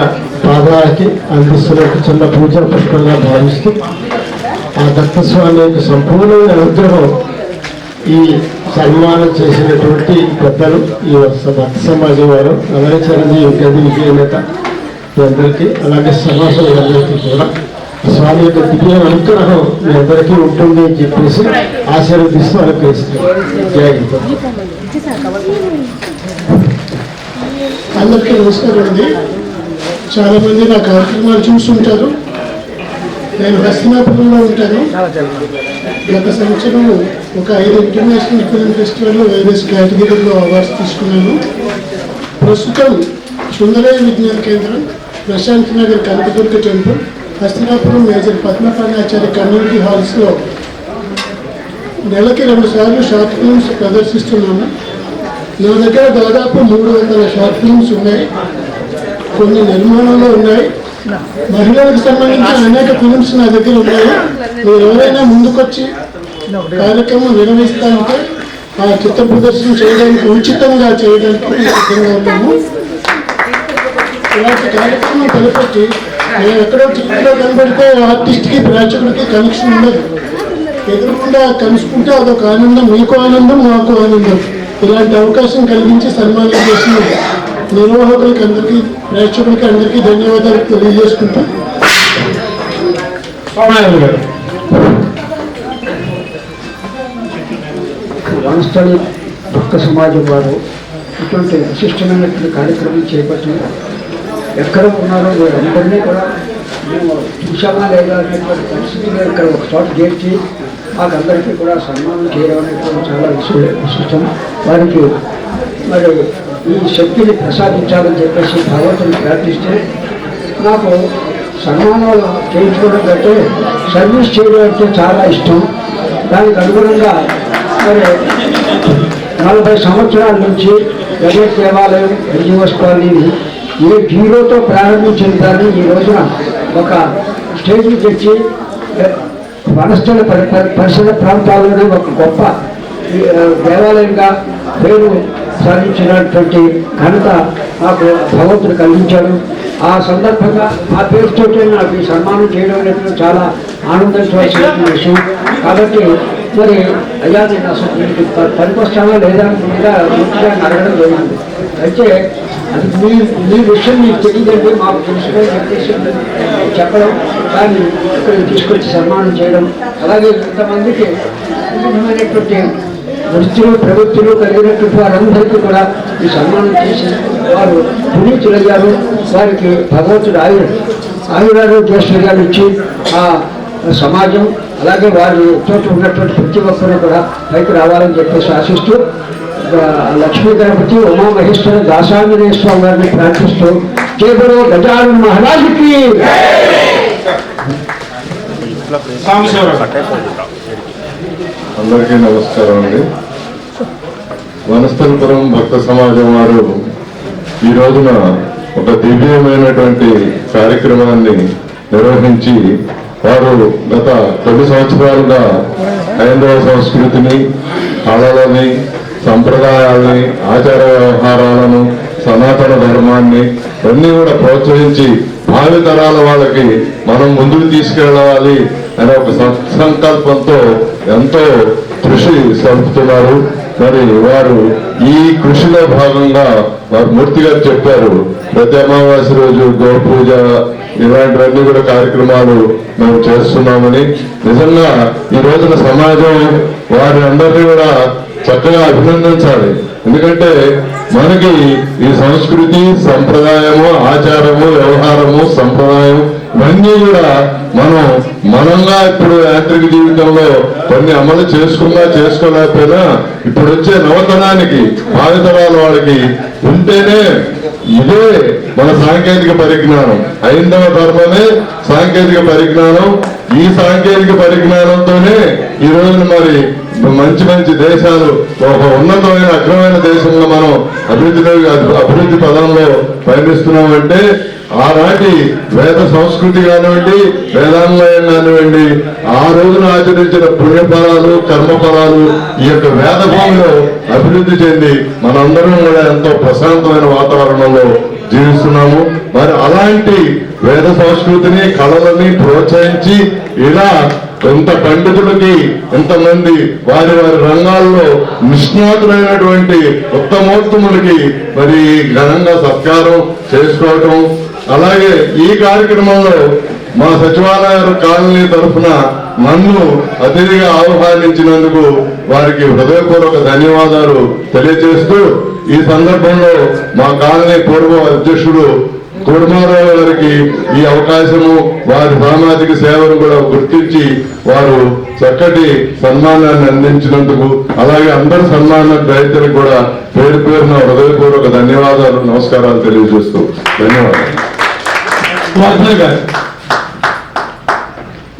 పాదాలకి అందిస్తున్నట్టు చిన్న పూజా పుష్పంగా భావిస్తూ ఆ దత్తస్వామి యొక్క సంపూర్ణమైన అనుగ్రహం ఈ సన్మానం చేసినటువంటి పెద్దలు ఈ భక్త సమాజం వారు అలాగే చిరంజీవి గది విజయనేత అందరికీ అలాగే సమాజందరికీ కూడా స్వామి యొక్క దివ్య అనుగ్రహం మీ అందరికీ ఉంటుంది అని చెప్పేసి ఆశీర్వదిస్తూ అనుగ్రహిస్తున్నారు. జై హింద్. అందరికీ నమస్కారం అండి. చాలామంది నా కార్యక్రమాలు చూస్తుంటారు. నేను హస్తినాపురంలో ఉంటాను. గత సంవత్సరం ఒక 5 ఇంటర్నేషనల్ ఫిల్మ్ ఫెస్టివల్లో వేరియస్ కేటగిరీలో అవార్డ్స్ తీసుకున్నాను. ప్రస్తుతం Sundarayya Vignana Kendram, Prashant Nagar Kanakadurga temple, Hastinapuram major Padmapanacharya community హాల్స్లో నెలకి 2 సార్లు షార్ట్ ఫిల్మ్స్ ప్రదర్శిస్తున్నాను. నా దగ్గర దాదాపు 300 షార్ట్ ఫిల్మ్స్ ఉన్నాయి. కొన్ని నిర్మాణంలో ఉన్నాయి. మహిళలకు సంబంధించిన అనేక ఫిల్మ్స్ నా దగ్గర ఉన్నాయి. మీరు ఎవరైనా ముందుకొచ్చి కార్యక్రమం నిర్వహిస్తానంటే ఆ చిత్ర ప్రదర్శన చేయడానికి, ఉచితంగా చేయడానికి సిద్ధంగా ఉన్నాము. ఇలాంటి కార్యక్రమం తలపెట్టి మేము ఎక్కడో టికెట్లో కనబడితే ఆర్టిస్ట్కి ప్రేక్షకుడికి కనెక్షన్ ఉండదు. ఎదురుకుండా కలుసుకుంటే అదొక ఆనందం, మీకు ఆనందం, మాకు ఆనందం. ఇలాంటి అవకాశం కలిగించి సన్మానం చేసిన నిర్వాహకులకి అందరికీ, ప్రేక్షకులకి అందరికీ ధన్యవాదాలు తెలియజేసుకుంటా. వనస్థలి భక్త సమాజం వారు ఇటువంటి విశిష్టమైనటువంటి కార్యక్రమం చేపట్టి ఎక్కడ ఉన్నారో వీరందరినీ కూడా మేము చూసామా లేదా అనేటువంటి పరిస్థితుల్లో ఇక్కడ ఒక చోట చేర్చి మాకందరికీ కూడా సన్మానం చేయడం అనేటువంటి చాలా విశిష్టం. వారికి మరి ఈ శక్తిని ప్రసాదించాలని చెప్పేసి భగవంతుని ప్రార్థిస్తే, నాకు సన్మానాలు చేయించుకోవడం కంటే సర్వీస్ చేయడం అంటే చాలా ఇష్టం. దానికి అనుగుణంగా మరి 40 సంవత్సరాల నుంచి జగత్ దేవాలయం ఎన్జిఓస్ కాలనీని ఏ జీరోతో ప్రారంభించిన దాన్ని ఈ రోజున ఒక స్టేజ్కి తెచ్చి వనస్థల పరిసర ప్రాంతాల్లోనే ఒక గొప్ప దేవాలయంగా పేరు సాధించినటువంటి ఘనత నాకు భగవంతుడు కలిగించాడు. ఆ సందర్భంగా ఆ పేరుతోటే నాకు ఈ సన్మానం చేయడం అనేది చాలా ఆనందించవలసిన విషయం. కాబట్టి మరి అయ్యా నేను అసలు మీకు పనికొస్తానా లేదా ముందుగా అడగడం జరిగింది. అయితే అది మీ విషయం మీకు తెలియదండి, మాకు తెలుసుకొని చెప్పేసి చెప్పడం, దాన్ని ఇక్కడికి తీసుకొచ్చి సన్మానం చేయడం, అలాగే ఇంతమందికి విభిన్నమైనటువంటి వృత్తులు ప్రవృత్తులు కలిగినటువంటి వారందరికీ కూడా ఈ సన్మానం చేసి వారు పునీతులయ్యారు. వారికి భగవంతుడు ఆయురారోగ్యేశ్వర్యాలు ఇచ్చి ఆ సమాజం అలాగే వారి చోట ఉన్నటువంటి ప్రతి ఒక్కరూ కూడా పైకి రావాలని చెప్పేసి ఆశిస్తూ లక్ష్మీ గణపతి ఉమామహేశ్వర దాసాంజనేయ స్వామి వారిని ప్రార్థిస్తూ కేవలం గజానన మహారాజుకి అందరికీ నమస్కారం అండి. వనస్థలిపురం భక్త సమాజం వారు ఈ రోజున ఒక దివ్యమైనటువంటి కార్యక్రమాన్ని నిర్వహించి వారు గత 10 సంవత్సరాలుగా హైందవ సంస్కృతిని, కళలని, సంప్రదాయాలని, ఆచార వ్యవహారాలను, సనాతన ధర్మాన్ని అన్నీ కూడా ప్రోత్సహించి భావి తరాల వాళ్ళకి మనం ముందుకు తీసుకెళ్ళాలి అనే ఒక సంకల్పంతో ఎంతో కృషి సరుపుతున్నారు. మరి వారు ఈ కృషిలో భాగంగా వారు మూర్తి గారు చెప్పారు, ప్రతి అమావాస్య రోజు గోపూజ ఇలాంటివన్నీ కూడా కార్యక్రమాలు మేము చేస్తున్నామని. నిజంగా ఈ రోజున సమాజం వారి అందరినీ కూడా చక్కగా అభినందించాలి. ఎందుకంటే మనకి ఈ సంస్కృతి, సంప్రదాయము, ఆచారము, వ్యవహారము, సంప్రదాయం ఇవన్నీ కూడా మనంగా ఇప్పుడు యాంత్రిక జీవితంలో కొన్ని అమలు చేసుకున్నా చేసుకోలేకపోయినా ఇప్పుడు వచ్చే నవతనానికి, భావితరాల వాళ్ళకి ఉంటేనే ఇదే మన సాంకేతిక పరిజ్ఞానం. హైందవ ధర్మమే సాంకేతిక పరిజ్ఞానం. ఈ సాంకేతిక పరిజ్ఞానంతోనే ఈ రోజున మరి మంచి మంచి దేశాలు ఒక ఉన్నతమైన అగ్రమైన దేశంలో మనం అభివృద్ధి పదంలో పయనిస్తున్నామంటే ఆనాటి వేద సంస్కృతి కానివ్వండి, వేదాంగం కానివ్వండి, ఆ రోజున ఆచరించిన పుణ్యఫలాలు కర్మఫలాలు ఈ యొక్క వేద భూమిలో అభివృద్ధి చెంది మనందరం కూడా ఎంతో ప్రశాంతమైన వాతావరణంలో జీవిస్తున్నాము. మరి అలాంటి వేద సంస్కృతిని కళలని ప్రోత్సహించి ఇలా ఎంత పండితులకి ఎంతమంది వారి వారి రంగాల్లో నిష్ణాతులైనటువంటి ఉత్తమోత్తములకి మరి ఘనంగా సత్కారం చేసుకోవటం, అలాగే ఈ కార్యక్రమంలో మా సచివాలయ కాలనీ తరఫున నన్ను అతిథిగా ఆహ్వానించినందుకు వారికి హృదయపూర్వక ధన్యవాదాలు తెలియజేస్తూ ఈ సందర్భంలో మా కాలనీ పూర్వ అధ్యక్షుడు కుర్మారావు గారికి ఈ అవకాశము వారి సామాజిక సేవను కూడా గుర్తించి వారు చక్కటి సన్మానాన్ని అందించినందుకు, అలాగే అందరి సన్మాన గ్రహీతలకు కూడా పేరు పేరున హృదయపూర్వక ధన్యవాదాలు నమస్కారాలు తెలియజేస్తూ ధన్యవాదాలు.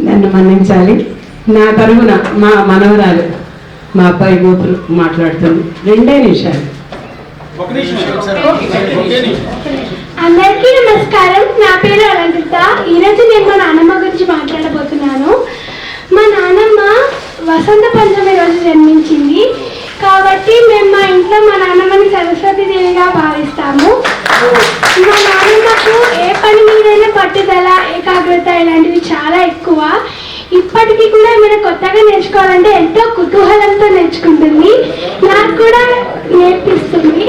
నన్ను మన్నించాలి. నా తరపున మా మనవరాలు మా అబ్బాయి కూతురు మాట్లాడుతుంది. 2 నిమిషాలు. అందరికీ నమస్కారం. నా పేరు అలంకృత. ఈరోజు నేను మా నాన్నమ్మ గురించి మాట్లాడబోతున్నాను. మా నాన్నమ్మ వసంత పంచమి రోజు జన్మించింది కాబట్టి మేము మా ఇంట్లో మా నాన్నమ్మని సరస్వతీదేవిగా భావిస్తాము. మా నాన్నమ్మకు ఏ పని మీదైనా పట్టుదల, ఏకాగ్రత ఇలాంటివి చాలా ఎక్కువ. ఇప్పటికీ కూడా ఏమైనా కొత్తగా నేర్చుకోవాలంటే ఎంతో కుతూహలంతో నేర్చుకుంటుంది. నాకు కూడా నేర్పిస్తుంది.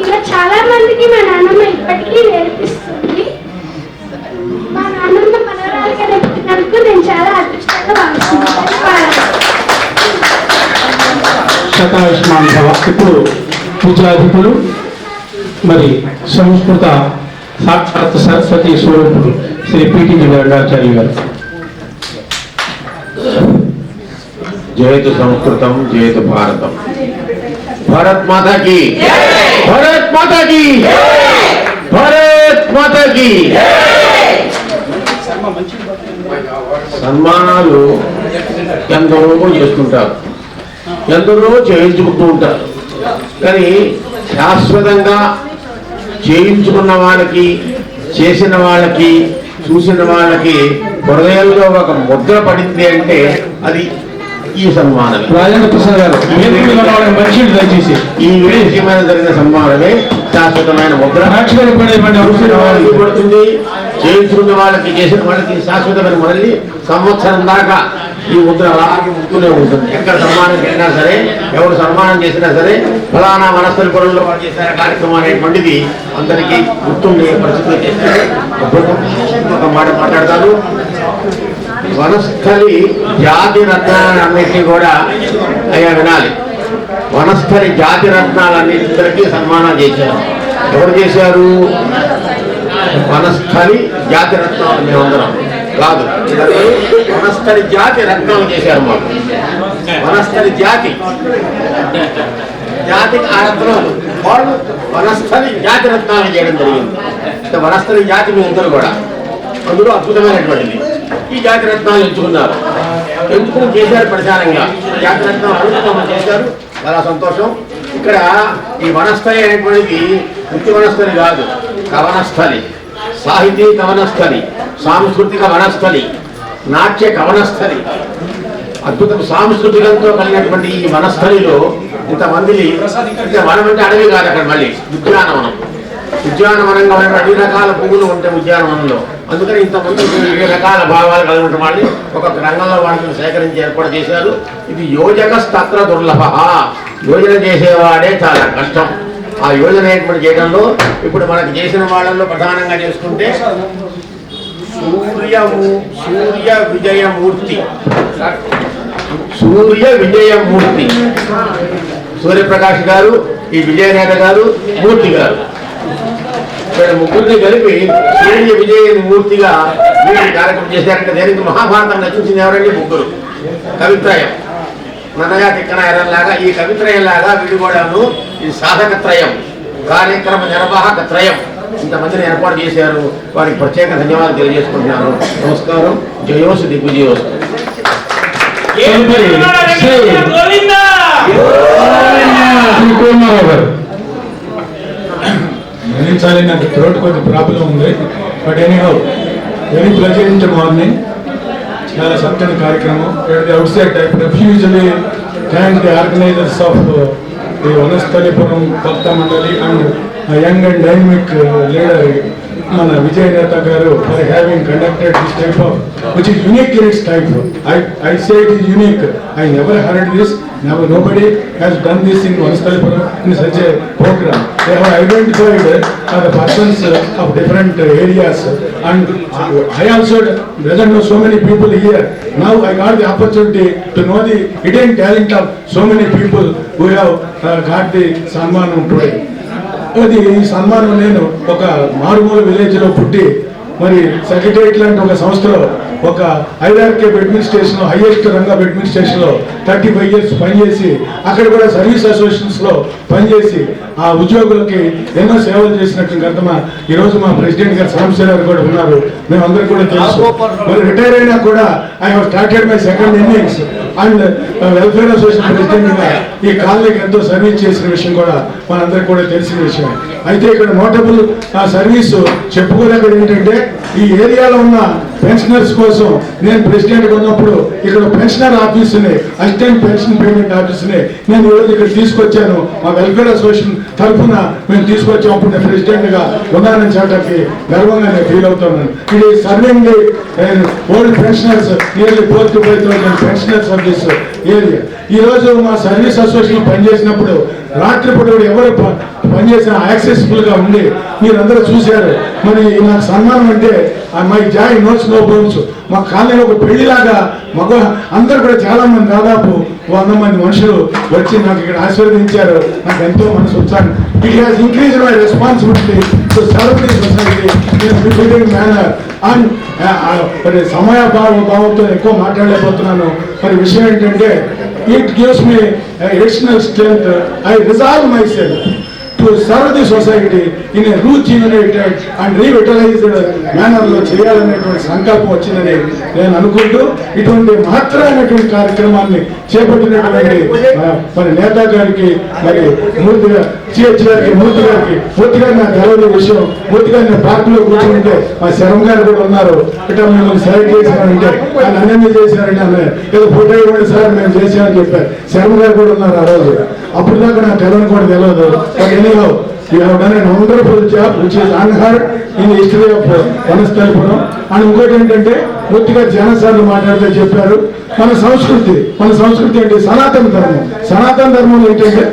ఇలా చాలా మందికి మా నాన్నమ్మ ఇప్పటికీ నేర్పిస్తుంది. మా నాన్నమ్మ మనవరాలుగా నేర్పినందుకు నేను చాలా అదృష్టంగా భావిస్తున్నాను. శతాయుష్మాన్ భవ. ఇప్పుడు విద్యాధికులు మరి సంస్కృత సాక్షాత్ సరస్వతి స్వరూపుడు శ్రీ పిటి గంగాచార్య గారు. జయతు సంస్కృతం జయతు భారతం. భారత్ మాతా కి, భారత్ మాతా కి, భారత్ మాతా కి. సన్మానాలు ఎందరో చేస్తుంటారు, ఎందరో చేయించుకుంటూ ఉంటారు. కానీ శాశ్వతంగా చేయించుకున్న వాళ్ళకి, చేసిన వాళ్ళకి, చూసిన వాళ్ళకి హృదయంలో ఒక ముద్ర పడింది అంటే అది ఈ సన్మానమే. రాజేంద్ర ప్రసాద్ గారు దయచేసి ఈ విషయమైన జరిగిన సన్మానమే శాశ్వతమైన ముద్ర. పడుతుంది. చేయించుకున్న వాళ్ళకి, చేసిన వాళ్ళకి శాశ్వతమైన మళ్ళీ సంవత్సరం దాకా ఈ ముద్ర అలాగే ఉంటూనే ఉంటుంది. ఎక్కడ సన్మానం చేసినా సరే, ఎవరు సన్మానం చేసినా సరే, ఫలానా వనస్థలిపురంలో వాళ్ళు చేసిన కార్యక్రమం అనేటువంటిది అందరికీ గుర్తుండే పరిస్థితులు చేస్తారు. ఒక మాట మాట్లాడతారు. వనస్థలి జాతి రత్నాలన్నింటినీ కూడా అయ్యా వినాలి. వనస్థలి జాతి రత్నాలన్నింటికి సన్మానం చేశారు. ఎవరు చేశారు? వనస్థలి జాతి రత్నాలు మేమందరం కాదు, వనస్థలి జాతి రత్నాలు చేశారు. మాకు వనస్థలి జాతికి ఆ రత్నాలు వాళ్ళు వనస్థలి జాతి రత్నాలు చేయడం జరిగింది. వనస్థలి జాతి మీ అందరూ కూడా అందులో అద్భుతమైనటువంటిది. ఈ జాతి రత్నాలు ఎంచుకున్నారు, ఎంచుకుని చేశారు ప్రచారంగా. జాతి రత్నాలు అద్భుతంగా చేశారు. చాలా సంతోషం. ఇక్కడ ఈ వనస్థలి అనేటువంటిది వృత్తి వనస్థలి కాదు, కవనస్థలి, సాహితీ కవనస్థలి, సాంస్కృతిక వనస్థలి, నాట్య కవనస్థలి. అద్భుతం సాంస్కృతికంతో కలిగినటువంటి ఈ వనస్థలిలో ఇంతమందిని, వనం అంటే అడవి కాదు, అక్కడ మళ్ళీ ఉద్యానవనం. ఉద్యానవనంగా ఉన్న అన్ని రకాల పువ్వులు ఉంటాయి ఉద్యానవనంలో. అందుకని ఇంతమంది వివిధ రకాల భావాలు కలిగిన వాళ్ళని ఒక్కొక్క రంగంలో వాళ్ళని సేకరించి ఏర్పాటు చేశారు. ఇది యోజక స్తత్ర దుర్లభ. యోజన చేసేవాడే చాలా కష్టం. ఆ యోజన ఏర్పాటు చేయడంలో ఇప్పుడు మనకు చేసిన వాళ్ళల్లో ప్రధానంగా చేసుకుంటే సూర్య విజయమూర్తి, సూర్య విజయమూర్తి, సూర్యప్రకాష్ గారు, ఈ విజయనేత గారు, మూర్తి గారు, ఇక్కడ ముగ్గురిని కలిపి సూర్య విజయమూర్తిగా వీళ్ళు కార్యక్రమం చేశారంటే దేనికి మహాభారతం రచించింది ఎవరండి? ముగ్గురు. కవిత్రయం, నన్నగా తిక్కన ఎర్రలాగా ఈ కవిత్రయం లాగా వీడు కూడాను ఈ సాధకత్రయం, కార్యక్రమ నిర్వాహక త్రయం ఇంతమందిని ఏర్పాటు చేశారు. వారికి ప్రత్యేక ధన్యవాదాలు తెలియజేసుకుంటున్నాను. నమస్కారం. జయోస్తు దిగ్విజయోస్తు. మన్నించాలి, నాకు థ్రోట్ కొద్ది ప్రాబ్లం ఉంది. But anyhow very pleasant morning. చాలా చక్కని కార్యక్రమం. At the outset I profusely thank the organisers of the Vanasthalipuram Bhakta Mandali and young and dynamic leader మన విజయ్ నేత గారు for having conducted this type of which is unique in its type. I say it is unique. I never heard this. Never, nobody has done this in Vanastalipuram in such a program. They have identified the persons of different areas, and I also doesn't know so many people here. Now I got the opportunity to know the hidden talent of so many people who have got the Sanmanam today. అది ఈ సన్మానం నేను ఒక మారుమూల విలేజ్లో పుట్టి మరి secretariat లాంటి ఒక సంస్థలో ఒక హైరార్కీ అడ్మినిస్ట్రేషన్ హైయెస్ట్ రంగ అడ్మినిస్ట్రేషన్లో 35 years పనిచేసి అక్కడ కూడా సర్వీస్ అసోసియేషన్స్లో పనిచేసి ఆ ఉద్యోగులకి ఎన్నో సేవలు చేసినట్టు గతమా ఈరోజు మా ప్రెసిడెంట్ గారు సాంబశివరావు కూడా ఉన్నారు. మేమందరం కూడా తెలుసు. మరి రిటైర్ అయినా కూడా I have started my second innings and welfare association ప్రెసిడెంట్గా ఈ కాలనీకి ఎంతో సర్వీస్ చేసిన విషయం కూడా మనందరికి కూడా తెలిసిన విషయం. అయితే ఇక్కడ నోటబుల్ సర్వీసు చెప్పుకోదగ్గర ఏంటంటే ఈ ఏరియాలో ఉన్న పెన్షనర్స్ కోసం నేను ప్రెసిడెంట్గా ఉన్నప్పుడు ఇక్కడ పెన్షనర్ ఆఫీసుని అసిస్టెంట్ పెన్షన్ పేమెంట్ ఆఫీసుని నేను ఈరోజు ఇక్కడ తీసుకొచ్చాను. మా వెల్ఫేర్ అసోసియేషన్ తరఫున మేము తీసుకొచ్చాం. అప్పుడు నేను ప్రెసిడెంట్గా ఉన్నానని చెప్పడానికి గర్వంగా నేను ఫీల్ అవుతున్నాను. ఇది serving the old pensioners nearly 4 to 5,000 pensioners of this area. ఈరోజు మా సర్వీస్ అసోసియేషన్ పనిచేసినప్పుడు రాత్రిపూట ఎవరు పనిచేసిన యాక్సెసిబుల్ గా ఉండి మీరందరూ చూశారు. మరి నాకు సన్మానం అంటే my joy knows no bounds. మా కాలనీలో ఒక పెళ్లిలాగా మగ అందరూ కూడా చాలా మంది దాదాపు 100 మంది మనుషులు వచ్చి నాకు ఇక్కడ ఆశీర్వదించారు. నాకు ఎంతో మనసు వచ్చాను. It has increase my responsibility to serve the society in befitting manner. And మరి సమయభావంతో ఎక్కువ మాట్లాడలేకపోతున్నాను. మరి విషయం ఏంటంటే it gives me additional strength. I resolve myself to serve the society in a rejuvenated and revitalized manner లో చేయాలనేటువంటి సంకల్పం వచ్చిందని నేను అనుకుంటూ ఇటువంటి మహత్తరమైనటువంటి కార్యక్రమాన్ని చేపట్టినటువంటి మరి నేతా గారికి మరి మూర్తిగా సిహెచ్ గారికి మూర్తి గారికి నాకు తెలవని విషయం. మూర్తి గారు నేను పార్కులో కూర్చుంటే మా శరం గారు కూడా ఉన్నారు. ఇట్లా మిమ్మల్ని సెలెక్ట్ చేశారంటే ఆయన అన్నీ చేశారంటే అన్న ఏదో ఫోటో ఇవ్వండి సార్ మేము చేశామని చెప్పారు. శరం గారు కూడా ఉన్నారు ఆ రోజు. అప్పుడు దాకా నాకు తెలవని కూడా తెలియదు. But anyhow you have done a wonderful job which is unheard in the history of Vanasthalipuram. And ఇంకోటి ఏంటంటే పూర్తిగా జనసార్లు మాట్లాడితే చెప్పారు మన సంస్కృతి అంటే సనాతన ధర్మం. సనాతన ధర్మం ఏంటంటే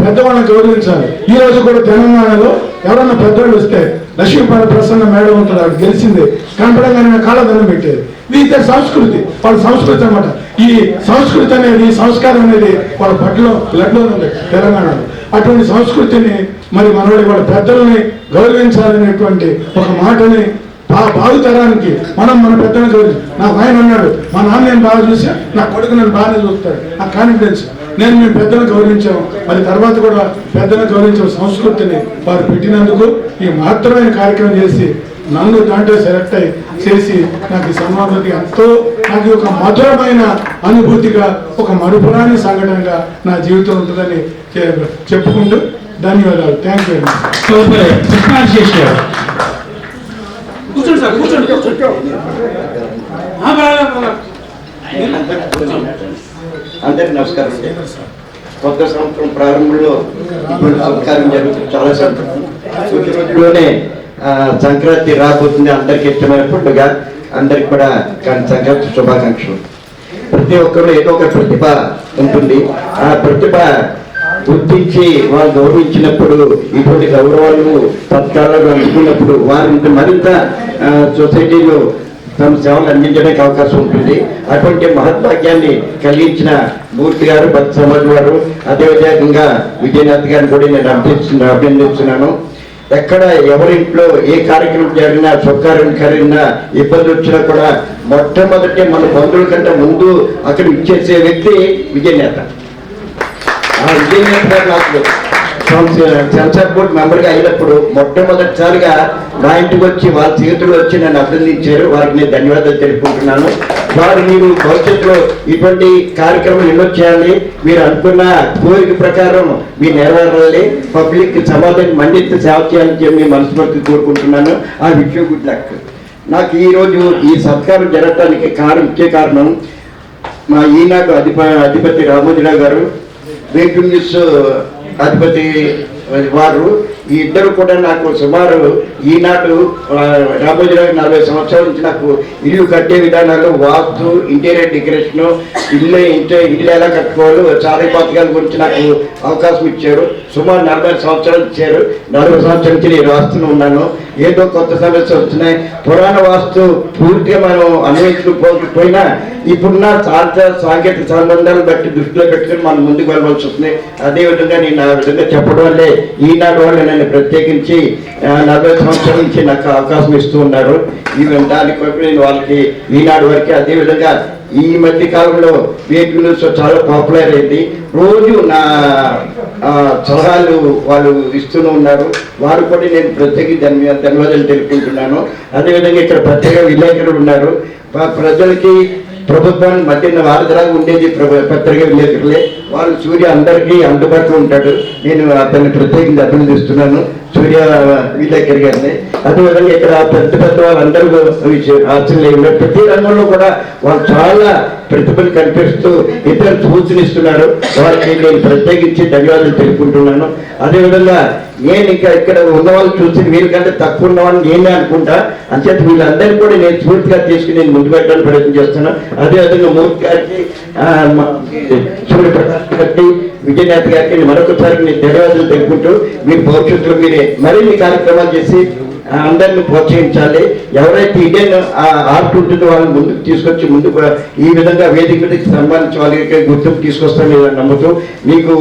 పెద్దవాళ్ళని గౌరవించాలి. ఈ రోజు కూడా తెలంగాణలో ఎవరన్నా పెద్దవాళ్ళు వస్తే లక్ష్మీపతి ప్రసన్న మేడం ఉంటుంది, ఆవిడ గెలిచింది కనపడంగానే కాళ్ళదనం పెట్టేది. ఇది సంస్కృతి, వాళ్ళ సంస్కృతి అన్నమాట. ఈ సంస్కృతి అనేది సంస్కారం అనేది వాళ్ళ పట్ల బ్లడ్లో ఉంది తెలంగాణలో. అటువంటి సంస్కృతిని మరి మనోడి వాళ్ళ పెద్దల్ని గౌరవించాలనేటువంటి ఒక మాటని భావితరానికి మనం మన పెద్దలను గౌరవించాలి. నాకు ఆయన అన్నాడు మా నాన్న నేను బాగా చూసా, నా కొడుకు నన్ను బాగానే చూస్తాడు, నాకు కాన్ఫిడెన్స్. నేను మీ పెద్దలను గౌరవించాము. మరి తర్వాత కూడా పెద్దలను గౌరవించే సంస్కృతిని వారు పెట్టినందుకు ఈ మహత్తరమైన కార్యక్రమం చేసి నన్ను దాంట్లో సెలెక్ట్ అయ్యి చేసి నాకు ఈ సన్మానానికి ఎంతో నాకు ఒక మధురమైన అనుభూతిగా ఒక మరుపురాని సంఘటనగా నా జీవితం ఉంటుందని చెప్పుకుంటూ ధన్యవాదాలు. థ్యాంక్ యూ కూర్చోండి సార్, కూర్చోండి. అందరికి నమస్కారం. కొత్త సంవత్సరం ప్రారంభంలో ఇప్పుడు సత్కారం జరుగుతుంది. చాలా సంతోషంలోనే సంక్రాంతి రాబోతుంది. అందరికి ఇష్టమైన పండుగ. అందరికి కూడా సంక్రాంతి శుభాకాంక్షలు. ప్రతి ఒక్కరు ఏదో ఒక ప్రతిభ ఉంటుంది. ఆ ప్రతిభ గుర్తించి వాళ్ళు గౌరవించినప్పుడు ఇటువంటి గౌరవాలు సత్కారాలు అందుకున్నప్పుడు వారి మరింత సొసైటీలో తమ సేవలు అందించడానికి అవకాశం ఉంటుంది. అటువంటి మహద్భాగ్యాన్ని కలిగించిన మూర్తి గారు, భక్త సమాజ్ వారు, అదేవిధంగా విజయనాథ్ గారిని కూడా నేను అభినందిస్తున్నాను. ఎక్కడ ఎవరింట్లో ఏ కార్యక్రమం జరిగినా శుభకార్యం జరిగినా ఇబ్బంది వచ్చినా కూడా మొట్టమొదటి మన బంధువుల కంటే ముందు అక్కడ ఇచ్చేసే వ్యక్తి విజయనేత. ఆ విజయనేత గారు నాకు సెన్సార్ బోర్డు మెంబర్గా అయినప్పుడు మొట్టమొదటిసారిగా మా ఇంటికి వచ్చి వాళ్ళ చేతులు వచ్చి నన్ను అభినందించారు. వారికి నేను ధన్యవాదాలు తెలుపుకుంటున్నాను. వారు మీరు భవిష్యత్తులో ఇటువంటి కార్యక్రమాలు ఎన్నో చేయాలి, మీరు అనుకున్న కోరిక ప్రకారం మీరు నెరవేరాలి, పబ్లిక్ సమాజానికి మండిత సేవ చేయాలని చెప్పి మీ మనస్ఫూర్తి కోరుకుంటున్నాను. ఆ విషయం గుడ్ లక్. నాకు ఈరోజు ఈ సత్కారం జరగడానికి ముఖ్య కారణం మా ఈనాడు అధిపతి రామోజీరావు గారు, బ్రేకింగ్ న్యూస్ అధిపతి వారు, ఈ ఇద్దరు కూడా నాకు సుమారు ఈనాడు రామోజీరావు 40 సంవత్సరాల నుంచి నాకు ఇల్లు కట్టే విధానాలు, వాస్తు, ఇంటీరియర్ డెకరేషను, ఇల్లు ఎలా కట్టుకోవాలి, చాలా పథకాల గురించి నాకు అవకాశం ఇచ్చారు. సుమారు 40 సంవత్సరాలు ఇచ్చారు. 40 సంవత్సరాల నుంచి నేను వాస్తులు ఉన్నాను. ఏదో కొత్త సమస్యలు వస్తున్నాయి. పురాణ వాస్తు పూర్తిగా మనం అన్వయించుకోకపోయినా ఇప్పుడున్న సాంకేతిక సంబంధాలను బట్టి దృష్టిలో పెట్టుకుని మనం ముందుకు వెళ్ళవలసి వస్తుంది. అదేవిధంగా నేను ఆ విధంగా చెప్పడం వల్లే ఈనాడు వాళ్ళు నన్ను ప్రత్యేకించి 40 సంవత్సరాల నుంచి నాకు అవకాశం ఇస్తూ ఉన్నారు. దానికొరకు నేను వాళ్ళకి ఈనాడు వరకు, అదేవిధంగా ఈ మధ్య కాలంలో బ్రేకింగ్ న్యూస్ చాలా పాపులర్ అయింది. రోజు నా సలహాలు వాళ్ళు ఇస్తూనే ఉన్నారు. వారు కూడా నేను ప్రత్యేక ధన్యవాదాలు తెలుపుకుంటున్నాను. అదేవిధంగా ఇక్కడ ప్రత్యేక విలేకరులు ఉన్నారు. ప్రజలకి ప్రభుత్వాన్ని మధ్యన వారధిలాగా ఉండేది పత్రిక విలేకరులే. వాళ్ళు సూర్య అందరికీ అందుబాటులో ఉంటాడు. నేను అతన్ని ప్రత్యేకంగా అభినందిస్తున్నాను, సూర్య విలేకరి గారిని. అదేవిధంగా ఇక్కడ పెద్ద వాళ్ళందరూ ఆశ్చర్యం ప్రతి రంగంలో కూడా వాళ్ళు చాలా ప్రతిభలు కనిపిస్తూ ఇతర సూచనిస్తున్నారు. వారికి నేను ప్రత్యేకించి ధన్యవాదాలు తెలుపుకుంటున్నాను. అదేవిధంగా నేను ఇంకా ఇక్కడ ఉన్న వాళ్ళు చూసి వీరికంటే తక్కువ ఉన్న వాళ్ళని నేనే అనుకుంటా. అంచేత వీళ్ళందరినీ కూడా నేను స్ఫూర్తిగా తీసుకుని నేను ముందు పెట్టడానికి ప్రయత్నం చేస్తున్నాను. అదేవిధంగా మూర్తి గారికి, సూర్యప్రకాష్ గారికి, విజయనాథ్ గారికి మరొకసారి నేను ధన్యవాదాలు తెలుపుకుంటూ, మీరు భవిష్యత్తులో మీరే మరిన్ని కార్యక్రమాలు చేసి అందరినీ ప్రోత్సహించాలి. ఎవరైతే ఇండియన్ ఆర్ట్ ఉంటుందో వాళ్ళని ముందుకు తీసుకొచ్చి ముందుకు ఈ విధంగా వేదిక మీదకి సంబంధించి వాళ్ళకి గుర్తింపు తీసుకొస్తాను నమ్ముతూ మీకు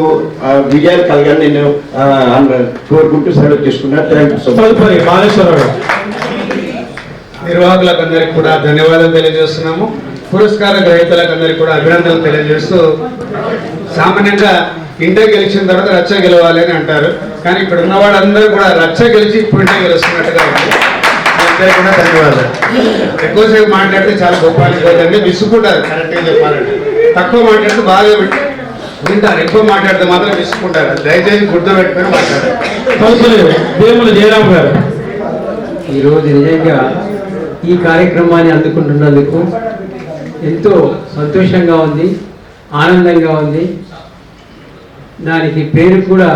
విజయాలు కలగాలని నేను కోరుకుంటూ సెలవు తీసుకున్నాను. Thank you so much. నిర్వాహకులకు అందరికి కూడా ధన్యవాదాలు తెలియజేస్తున్నాము. పురస్కార గ్రహీతలకు అందరికి కూడా అభినందనలు తెలియజేస్తూ, సామాన్యంగా ఇంటర్ గెలిచిన తర్వాత రచ్చ గెలవాలి అని అంటారు. కానీ ఇక్కడ ఉన్న వాళ్ళందరూ కూడా రచ్చ గెలిచి ఇప్పుడు ఇంటర్ గెలుస్తున్నట్టుగా ఉంది. అందరికీ కూడా ధన్యవాదాలు. ఎక్కువసేపు మాట్లాడితే చాలా గొప్ప అనుకోదండి, విసుకుంటారు. కరెక్ట్గా చెప్పాలంటే తక్కువ మాట్లాడితే బాగా వింటారు, ఎక్కువ మాట్లాడితే మాత్రం విసుకుంటారు. దయచేసి గుర్తుపెట్టుకొని మాట్లాడారు. దేవుల జయరామ్ గారు ఈరోజు నిజంగా ఈ కార్యక్రమాన్ని అందుకుంటున్నందుకు ఎంతో సంతోషంగా ఉంది, ఆనందంగా ఉంది. దానికి పేరు కూడా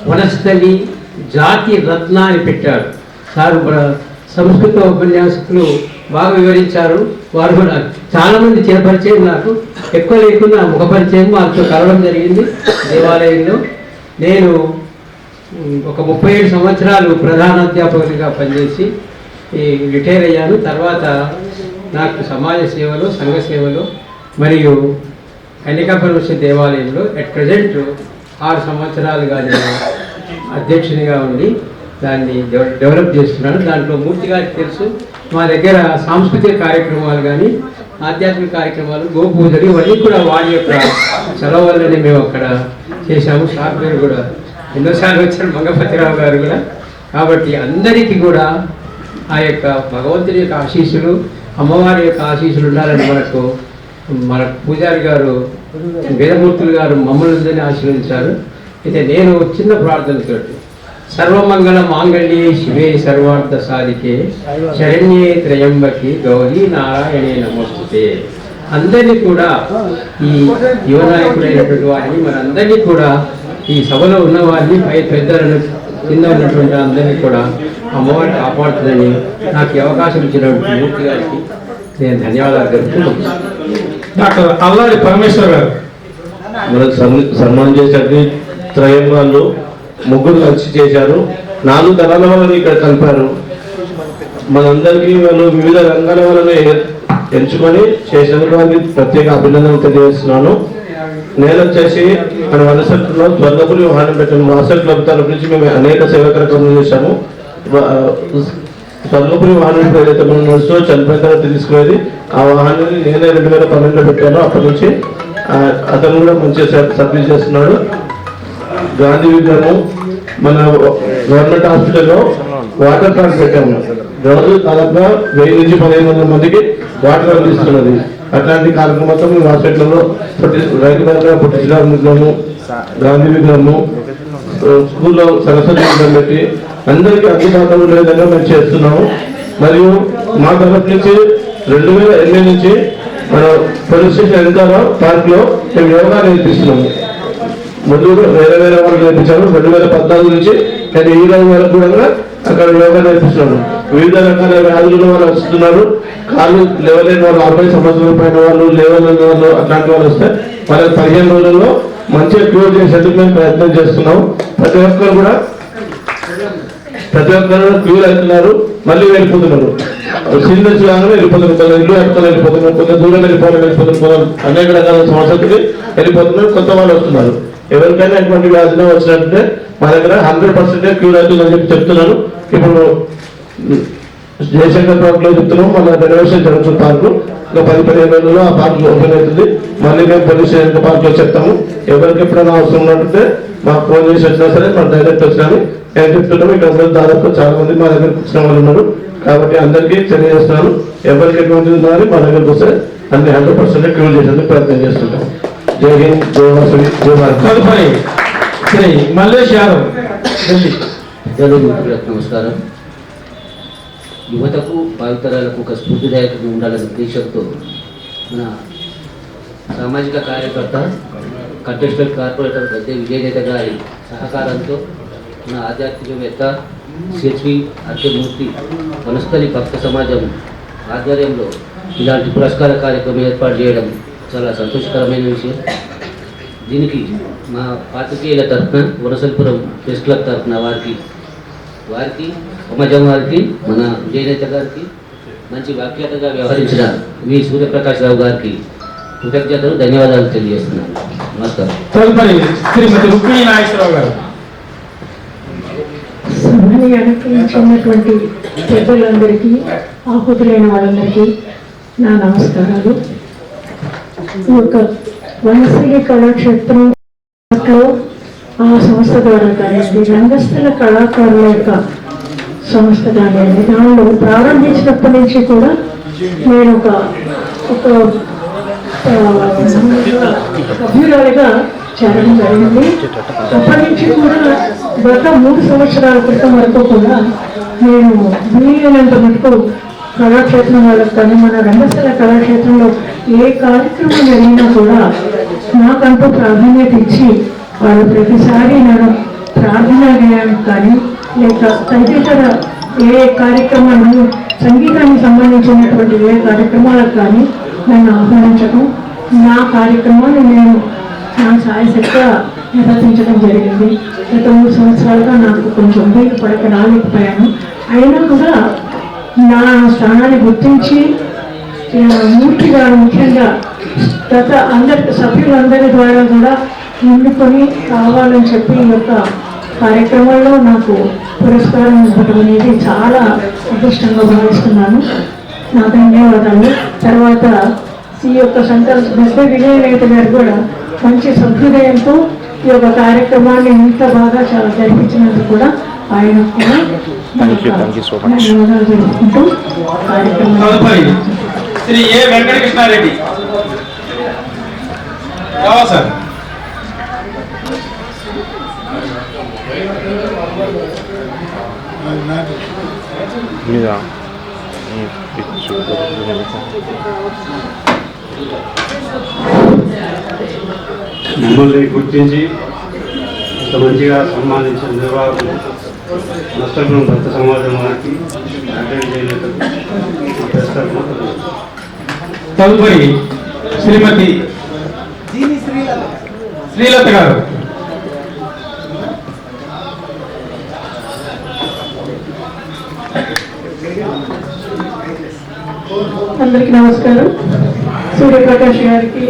వనస్థలి జాతి రత్న అని పెట్టారు. సార్ సంస్కృత ఉపన్యాసకులు బాగా వివరించారు. వారు కూడా చాలామంది చిరపరిచయం, నాకు ఎక్కువ లేకుండా ముఖ పరిచయం వాళ్ళతో కలవడం జరిగింది దేవాలయంలో. నేను ఒక 37 సంవత్సరాలు ప్రధానాధ్యాపకునిగా పనిచేసి రిటైర్ అయ్యాను. తర్వాత నాకు సమాజ సేవలో, సంఘ సేవలో మరియు కన్యకాపరమేశ్వరి దేవాలయంలో అట్ ప్రజెంట్ 6 సంవత్సరాలుగా నేను అధ్యక్షునిగా ఉండి దాన్ని డెవలప్ చేస్తున్నాను. దాంట్లో మూర్తి గారికి తెలుసు, మా దగ్గర సాంస్కృతిక కార్యక్రమాలు కానీ ఆధ్యాత్మిక కార్యక్రమాలు, గోపూజలు ఇవన్నీ కూడా వాడి యొక్క సెలవు వల్లనే మేము అక్కడ చేశాము. సార్ పేరు కూడా ఎన్నోసార్లు వచ్చారు, మంగపతిరావు గారు కూడా. కాబట్టి అందరికీ కూడా ఆ యొక్క భగవంతుని యొక్క ఆశీస్సులు, అమ్మవారి యొక్క ఆశీస్సులు ఉండాలని మన పూజారి గారు, వేదమూర్తులు గారు మమ్మల్ని ఆశీర్వదించారు. అయితే నేను చిన్న ప్రార్థనతో, సర్వమంగళ మాంగళ్యే శివే సర్వార్థ సాధికే శరణ్యే త్రయంబకి గౌరీ నారాయణే నమోస్తుతే. అందరినీ కూడా, ఈ యువనాయకుడైనటువంటి వారిని మనందరినీ కూడా, ఈ సభలో ఉన్న వారిని, పెద్దలను కింద ఉన్నటువంటి అందరినీ కూడా అమ్మవారి కాపాడుతుందని నాకు ఈ అవకాశం ఇచ్చినటువంటి మూర్తి గారికి నేను ధన్యవాదాలు తెలుపుతున్నాను. డాక్టర్ అల్లాడి పరమేశ్వర్ గారు మనకు సన్మానం చేసేది త్రయం వాళ్ళు ముగ్గురు కలిసి చేశారు. 4 తరాల వాళ్ళని ఇక్కడ కలిపారు. మనందరికీ వాళ్ళు వివిధ రంగాల వాళ్ళని ఎంచుకొని చేసినందుకు వారికి ప్రత్యేక అభినందనలు తెలియజేస్తున్నాను. నేను వచ్చేసి మన వనసట్లో స్వర్గపురి వాహనం పెట్టిన వాసల్ క్లబ్ తరఫు నుంచి మేము అనేక సేవా కార్యక్రమాలు చేశాము. స్వర్గపురి వాహనం ఏదైతే మనం నడుస్తూ చనిపోయిన తర్వాత తీసుకునేది, ఆ వాహనాన్ని నేనే 2012లో పెట్టాను. అప్పటి నుంచి అతను కూడా మంచిగా సర్వీస్ చేస్తున్నాడు. గాంధీ విగ్రహం మన గవర్నమెంట్ హాస్పిటల్లో వాటర్ ప్లాంట్ పెట్టాము. రోజు దాదాపుగా 1000 నుంచి 1500 మందికి వాటర్ అందిస్తున్నది. అట్లాంటి కార్యక్రమంతో మేము హాస్పిటల్లో రైతు పొట్టి శ్రీరామ్ విగ్రహము, గాంధీ విగ్రహము, స్కూల్లో సరస్వతి విగ్రహం పెట్టి అందరికీ అందుబాటులో ఉండే విధంగా మేము చేస్తున్నాము. మరియు మా తరఫు నుంచి 2008 నుంచి మన పోలీస్ స్టేషన్ వెనకాల పార్క్ లో మేము యోగా నేర్పిస్తున్నాము. ముందు వేరే వాళ్ళు నేర్పించాము. 2014 నుంచి నేను ఈ రోజు వరకు కూడా అక్కడ యోగా నేర్పిస్తున్నాము. వివిధ రకాల వ్యాధులు వాళ్ళు వస్తున్నారు. కాళ్ళు లేవలేని వాళ్ళు, 40 సంవత్సరాల పైన వాళ్ళు, లేవలేని వాళ్ళు, అట్లాంటి వాళ్ళు వస్తే వాళ్ళకి 15 రోజుల్లో మంచిగా క్యూర్ చేసేందుకు మేము ప్రయత్నం చేస్తున్నాము. ప్రతి ఒక్కరు క్యూర్ అవుతున్నారు, మళ్ళీ వెళ్ళిపోతున్నారు. సీనియర్స్ లాగానే వెళ్ళిపోతున్నారు. కొంత ఇల్లు కట్టుకొని వెళ్ళిపోతున్నారు, కొంత దూరం వెళ్ళిపోతున్నారు, అనేక రకాల సమస్యలకి వెళ్ళిపోతున్నారు. కొత్త వాళ్ళు వస్తున్నారు. ఎవరికైనా ఎటువంటి వ్యాధులు వచ్చినట్టే మా దగ్గర 100% క్యూర్ అవుతుందని చెప్పి చెప్తున్నాను. ఇప్పుడు జయశంకర్ పార్క్ లో చెప్తున్నాం, మన రెనోవేషన్ జరుగుతుంది పార్కు. ఇంకా 10-15 రోజుల్లో ఆ పార్క్ ఓపెన్ అవుతుంది. మళ్ళీ మేము పోలీస్ స్టేషన్ పార్క్ లో చెప్తాము. ఎవరికి ఎప్పుడైనా అవసరం ఉన్నట్టుంటే మాకు ఫోన్ చేసి వచ్చినా సరే మన డైరెక్ట్ వచ్చినాను. నేను చెప్తున్నాము, ఇక్కడ దాదాపు చాలా మంది మా దగ్గర వచ్చిన వాళ్ళు ఉన్నారు. కాబట్టి అందరికీ తెలియజేస్తున్నాను, ఎవరికి ఎటువంటి ఉందని మా దగ్గరకు వస్తే అన్ని 100% క్యూర్ చేసేందుకు ప్రయత్నం చేస్తుంటాం. జై హింద్, జై వాసవి, జై భారత్. తదుపరి శ్రీ మల్లేష్ యాదవ్. నమస్కారం. యువతకు భావితరాలకు ఒక స్ఫూర్తిదాయకంగా ఉండాలనే ఉద్దేశంతో మన సామాజిక కార్యకర్త కంటెస్టెడ్ కార్పొరేటర్ గద్దె విజయనేత గారి సహకారంతో మన ఆధ్యాత్మికవేత్త శ్రీ ఆర్కే మూర్తి వనస్థలి భక్త సమాజం ఆధ్వర్యంలో ఇలాంటి పురస్కార కార్యక్రమం ఏర్పాటు చేయడం చాలా సంతోషకరమైన విషయం. దీనికి మా పాత్రికేయుల తరఫున, వనసల్పురం ప్రెస్ క్లబ్ తరఫున వారికి సమాజం వారికి, మన విజయనేత గారికి, మంచి వ్యాఖ్యాతగా వ్యవహరించిన వి సూర్యప్రకాష్ రావు గారికి కృతజ్ఞతలు, ధన్యవాదాలు తెలియజేస్తున్నాను. నమస్కారం. తదుపరి శ్రీమతి రుక్మిణి నాగేశ్వరరావు గారు. సభని అనుకరించినటువంటి పెద్దలందరికీ, ఆహుతులైన వాళ్ళందరికీ నా నమస్కారాలు. ఒక వనస్థలి కళాక్షేత్రంలో ఆ సంస్థ ద్వారా కానివ్వండి, రంగస్థల కళాకారుల యొక్క సంస్థ కానివ్వండి, దానిలో ప్రారంభించినప్పటి నుంచి కూడా నేను ఒక సభ్యురాలిగా చేరడం జరిగింది. అప్పటి నుంచి కూడా గత 3 సంవత్సరాల క్రితం వరకు కూడా నేను వీలైనంత మటుకు కళాక్షేత్రం వాళ్ళకి కానీ, మన రంగస్థల కళాక్షేత్రంలో ఏ కార్యక్రమం జరిగినా కూడా నాకంటూ ప్రాధాన్యత ఇచ్చి వాళ్ళు ప్రతిసారి నన్ను ప్రార్థన చేయడానికి కానీ, లేక తదితర ఏ కార్యక్రమాలు, సంగీతానికి సంబంధించినటువంటి ఏ కార్యక్రమాలకు కానీ నన్ను ఆహ్వానించడం, నా కార్యక్రమాన్ని నేను నా సాయశక్తిగా నిర్వర్తించడం జరిగింది. గత 3 సంవత్సరాలుగా నాకు కొంచెం వీలు పడక రాలేకపోయాను. అయినా కూడా నా స్థానాన్ని గుర్తించి మూర్తి గారు ముఖ్యంగా గత సభ్యులందరి ద్వారా కూడా ముందుకొని కావాలని చెప్పి ఈ యొక్క కార్యక్రమంలో నాకు పురస్కారం ఇవ్వడం అనేది చాలా అదృష్టంగా భావిస్తున్నాను. నా ధన్యవాదాలు. తర్వాత ఈ యొక్క గద్దె విజయనేత గారు కూడా మంచి సభ్యుదయంతో ఈ యొక్క కార్యక్రమాన్ని ఇంత బాగా చాలా జరిపించినందుకు కూడా ఆయన కూడా ధన్యవాదాలు జరుపుకుంటూ కార్యక్రమం. శ్రీ ఏ వెంకటకృష్ణారెడ్డి. సార్ మమ్మల్ని గుర్తించి ఇంత మంచిగా సన్మానించిన నిర్వాహకులు, నష్టం భక్త సమాజం వారికి, తదుపరి శ్రీమతి శ్రీలత గారు. అందరికీ నమస్కారం. సూర్యప్రకాష్ గారికి,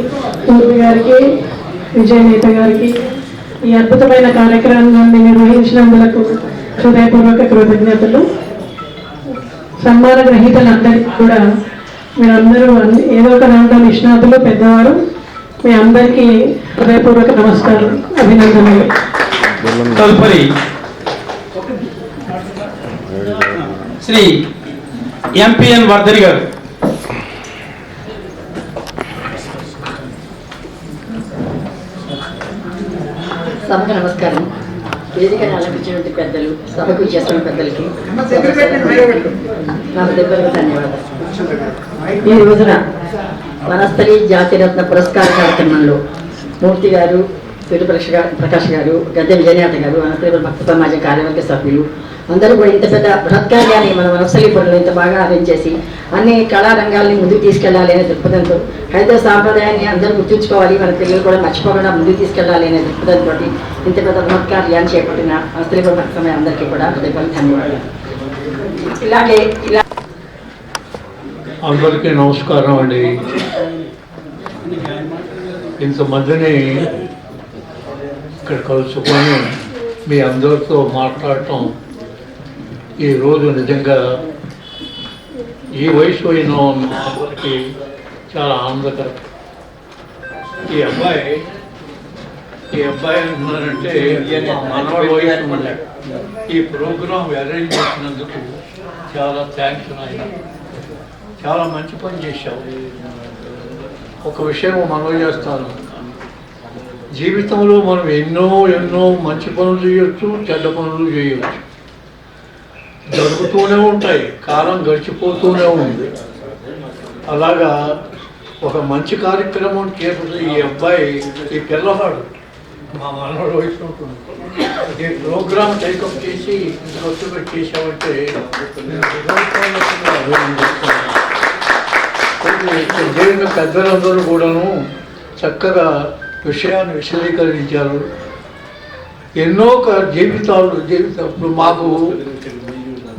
పూర్తి గారికి, విజయనేత గారికి ఈ అద్భుతమైన కార్యక్రమాన్ని నిర్వహించినందుకు హృదయపూర్వక కృతజ్ఞతలు. సన్మాన గ్రహీతలందరికీ కూడా మీరందరూ ఏదో ఒక దాంట్లో నిష్ణాతులు, పెద్దవారు, మీ అందరికీ హృదయపూర్వక నమస్కారం, అభినందనలు. తదుపరి శ్రీ ఎంపీఎన్ వర్ధని గారు. సభకు నమస్కారం. వేదికను అలంకరించినటువంటి పెద్దలు, సభకు చేస్తున్న పెద్దలకి నా హృదయపూర్వక ధన్యవాదాలు. ఈ రోజున వనస్థలి జాతిరత్న పురస్కార కార్యక్రమంలో మూర్తి గారు, పేరు ప్రకాష్ గారు, గద్దె విజయనాథ గారు, అనంతపురం భక్త సమాజం కార్యవర్గ సభ్యులు అందరూ కూడా ఇంత పెద్ద బృహత్కార్యాన్ని మన వనస్థలిపురంలో ఇంత బాగా అరేంజ్ చేసి అన్ని కళారంగాల్ని ముందుకు తీసుకెళ్లాలి అనే దృక్పథంతో, హైదరాబాద్ సాంప్రదాయాన్ని అందరూ గుర్తుంచుకోవాలి, మన పిల్లలు కూడా మర్చిపోకుండా ముందుకు తీసుకెళ్లాలి అనే దృక్పథంతో ఇంత పెద్ద బృహత్కార్యాన్ని చేపట్టిన వనస్థలిపురం భక్త సమాజం అందరికీ కూడా హృదయపూర్వక ధన్యవాదాలు. ఇలాగే అందరికీ నమస్కారం అండి. ఇంతమందిని ఇక్కడ కలుసుకొని మీ అందరితో మాట్లాడటం ఈరోజు నిజంగా ఈ వయసు అయిన అందరికీ చాలా ఆనందకరం. ఈ అబ్బాయి అంటున్నారంటే మనవాడి వయసు ఉంది. ఈ ప్రోగ్రాం అరేంజ్ చేసినందుకు చాలా థ్యాంక్స్ నాయన. చాలా మంచి పని చేశావు. ఒక విషయం మనవి చేస్తాను, జీవితంలో మనం ఎన్నో మంచి పనులు చేయొచ్చు, చెడ్డ పనులు చేయవచ్చు, జరుగుతూనే ఉంటాయి, కాలం గడిచిపోతూనే ఉంది. అలాగా ఒక మంచి కార్యక్రమం చేస్తుంది ఈ అబ్బాయి, ఈ పిల్లవాడు మా మనవాడు వయసు ఉంటుంది. ఈ ప్రోగ్రాం టేకప్ చేసి ఇంకొచ్చి చేసామంటే జరిగిన పెద్దలందరూ కూడాను చక్కగా విషయాన్ని విశదీకరించారు. ఎన్నో జీవితాలు మాకు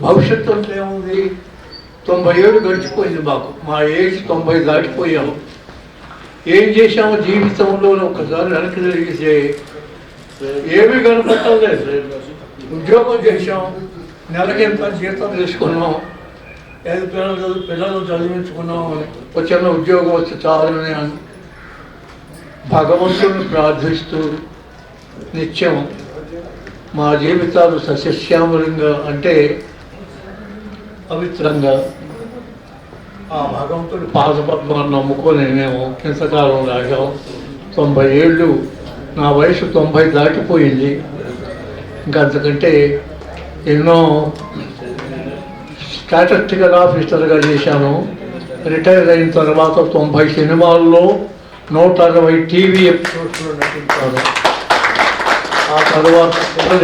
భవిష్యత్తు అంటే ఏముంది, 90 ఏళ్ళు గడిచిపోయింది మాకు, మా ఏజ్ 90 దాటిపోయాము. ఏం చేశాము జీవితంలో ఒకసారి వెనక్కి తిరిగితే ఏమీ కనపట్టలేదు. ఉద్యోగం చేసాం, నెలకి ఎంత జీతం తీసుకున్నాం, పిల్లలు చదివించుకున్నాం, ఒక చిన్న ఉద్యోగం వచ్చి చాలని అని భగవంతుని ప్రార్థిస్తూ నిత్యం మా జీవితాలు సస్యశ్యామలంగా అంటే పవిత్రంగా ఆ భగవంతుడి పాదపద్మాన్ని నమ్ముకొని మేము ఇంతకాలం లాగాం. 90 ఏళ్ళు, నా వయసు 90 దాటిపోయింది. ఇంకా అంతకంటే ఎన్నో స్టాటిస్టికల్ ఆఫీసర్గా చేశాను. రిటైర్ అయిన తర్వాత 90 సినిమాల్లో 160 టీవీ ఎపిసోడ్స్లో నటించాను. ఆ తర్వాత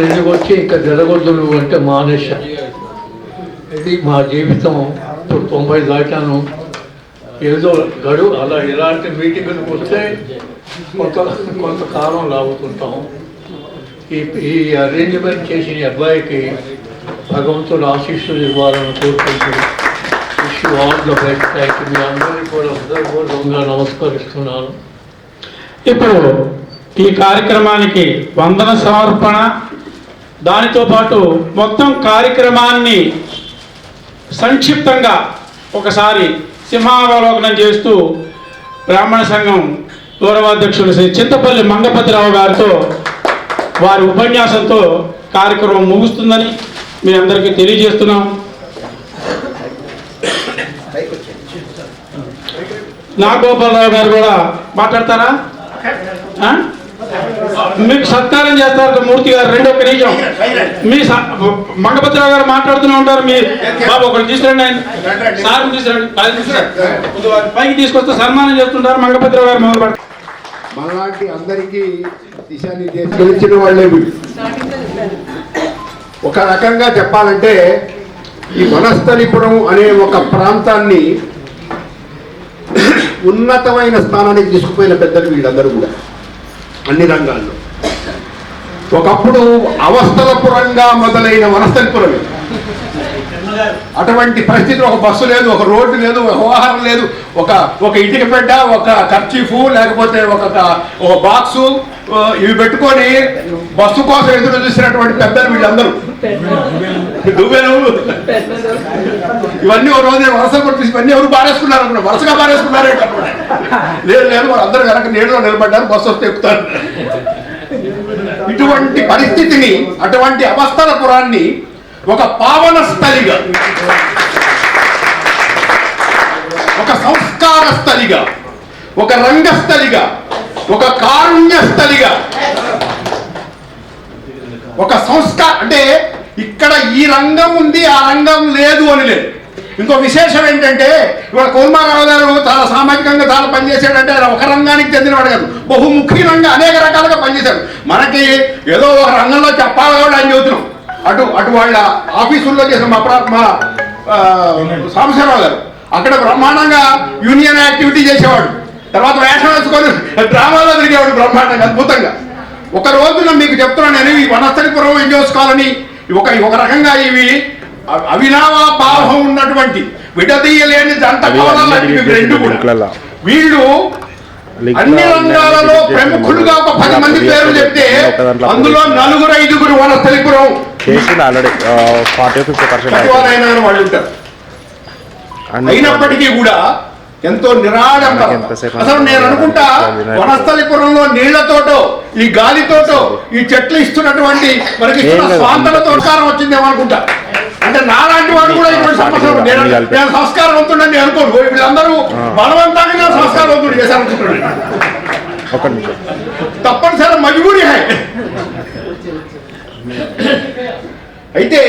ఎందుకు వచ్చి ఇంకా జరగొద్దు నువ్వు అంటే మానేశాను. ఇది మా జీవితం. ఇప్పుడు 90 దాటాను. ఏదో అలా ఇలాంటి మీటింగ్లకు వస్తే కొంతకాలం లాగుతుంటాం. ఈ అరేంజ్మెంట్ చేసిన అబ్బాయికి భగవంతుడు ఆశీస్సులు ఇవ్వాలని కోరుకుంటూ wish all the best. Thank you. మీ అందరికీ కూడా హృదయపూర్వకంగా నమస్కరిస్తున్నాను. ఇప్పుడు ఈ కార్యక్రమానికి వందన సమర్పణ, దానితో పాటు మొత్తం కార్యక్రమాన్ని సంక్షిప్తంగా ఒకసారి సింహావలోకనం చేస్తూ బ్రాహ్మణ సంఘం గౌరవాధ్యక్షులు శ్రీ చింతపల్లి మంగపతిరావు గారితో వారి ఉపన్యాసంతో కార్యక్రమం ముగుస్తుందని మీ అందరికీ తెలియజేస్తున్నాం. నాగోపాలరావు గారు కూడా మాట్లాడతారా? మీకు సత్కారం చేస్తారు మూర్తి గారు. ఒక్క నిమిషం, మీ మంగపతిరావు గారు మాట్లాడుతూనే ఉంటారు. మీ బాబు ఒకటి తీసుకురండి, ఆయన సార్ తీసుకురండి, పైకి తీసుకొస్తే సన్మానం చేస్తుంటారు. మంగపతిరావు గారు మొదలు పెడతారు. మనలాంటి అందరికీ దిశానిర్దేశం తెలిసిన వాళ్ళే వీళ్ళు. ఒక రకంగా చెప్పాలంటే ఈ వనస్థలిపురం అనే ఒక ప్రాంతాన్ని ఉన్నతమైన స్థానానికి తీసుకుపోయిన పెద్దలు వీళ్ళందరూ కూడా అన్ని రంగాల్లో. ఒకప్పుడు అవస్థలపురంగా మొదలైన వనస్థలిపురం, అటువంటి పరిస్థితిలో ఒక బస్సు లేదు, ఒక రోడ్డు లేదు, ఒక వాహనం లేదు, ఒక ఇటుక పెట్ట, ఒక కర్చీఫు, లేకపోతే ఒక బాక్సు, ఇవి పెట్టుకొని బస్సు కోసం ఎదురు చూసినటువంటి పెద్దలు వీళ్ళందరూ. దువ్వెలు ఇవన్నీ ఒక రోజే వరుస కొట్టి ఇవన్నీ ఎవరు బారేసుకున్నారు అనుకున్నా, వరుసగా బారేసుకున్నారే. లేదు వాళ్ళందరూ వెనక నీడలో నిలబడ్డారు, బస్సు వస్తే ఎక్కుతారు. ఇటువంటి పరిస్థితిని, అటువంటి అవస్థలపురాన్ని ఒక పావన స్థలిగా, ఒక సంస్కార స్థలిగా, ఒక రంగస్థలిగా, ఒక కారుణ్య స్థలిగా, ఒక అంటే ఇక్కడ ఈ రంగం ఉంది, ఆ రంగం లేదు అని లేదు. ఇంకో విశేషం ఏంటంటే ఇవాళ కోల్మారావు గారు చాలా సామాజికంగా చాలా పనిచేశాడంటే ఆయన ఒక రంగానికి చెందినవాడు కాదు, బహుముఖి రంగం అనేక రకాలుగా పనిచేశాడు. మనకి ఏదో ఒక రంగంలో చెప్పాలి కూడా ఆయన చెబుతున్నాం. అటు వాళ్ళ ఆఫీసుల్లో చేసిన మా సాంబశివరావు గారు అక్కడ బ్రహ్మాండంగా యూనియన్ యాక్టివిటీ చేసేవాడు. తర్వాత వేషం వేసుకొని డ్రామాలో తిరిగేవాడు బ్రహ్మాండంగా, అద్భుతంగా. ఒక రోజున మీకు చెప్తున్నాను నేను, ఈ వనస్థలిపురం ఎన్జిఓస్ కాలనీ ఒక రకంగా ఇవి అవినాభావం ఉన్నటువంటి విడదీయలేని జంట కావాలంటే రెండు కూడా. వీళ్ళు అన్ని రంగాలలో ప్రముఖులుగా ఒక 10 మంది పేర్లు చెప్తే అందులో 4-5 వనస్థలిపురం వాళ్ళు ఉంటారు. అయినప్పటికీ కూడా ఎంతో నిరాడంబరం. అసలు నేను అనుకుంటా వనస్థలిపురంలో నీళ్లతోటో, ఈ గాలితోటో, ఈ చెట్లు ఇస్తున్నటువంటి మనకి స్వాంతలతో సంస్కారం వచ్చిందేమో అనుకుంటా. అంటే నాలాంటి వాడు కూడా ఇప్పుడు సంవత్సరం నేను సంస్కారవంతుడని అనుకోను. వీళ్ళందరూ బలవంతంగా నేను సంస్కారవంతుడు చేశారనుకుంటున్నాను. తప్పనిసరి మజబూరి హై. అయితే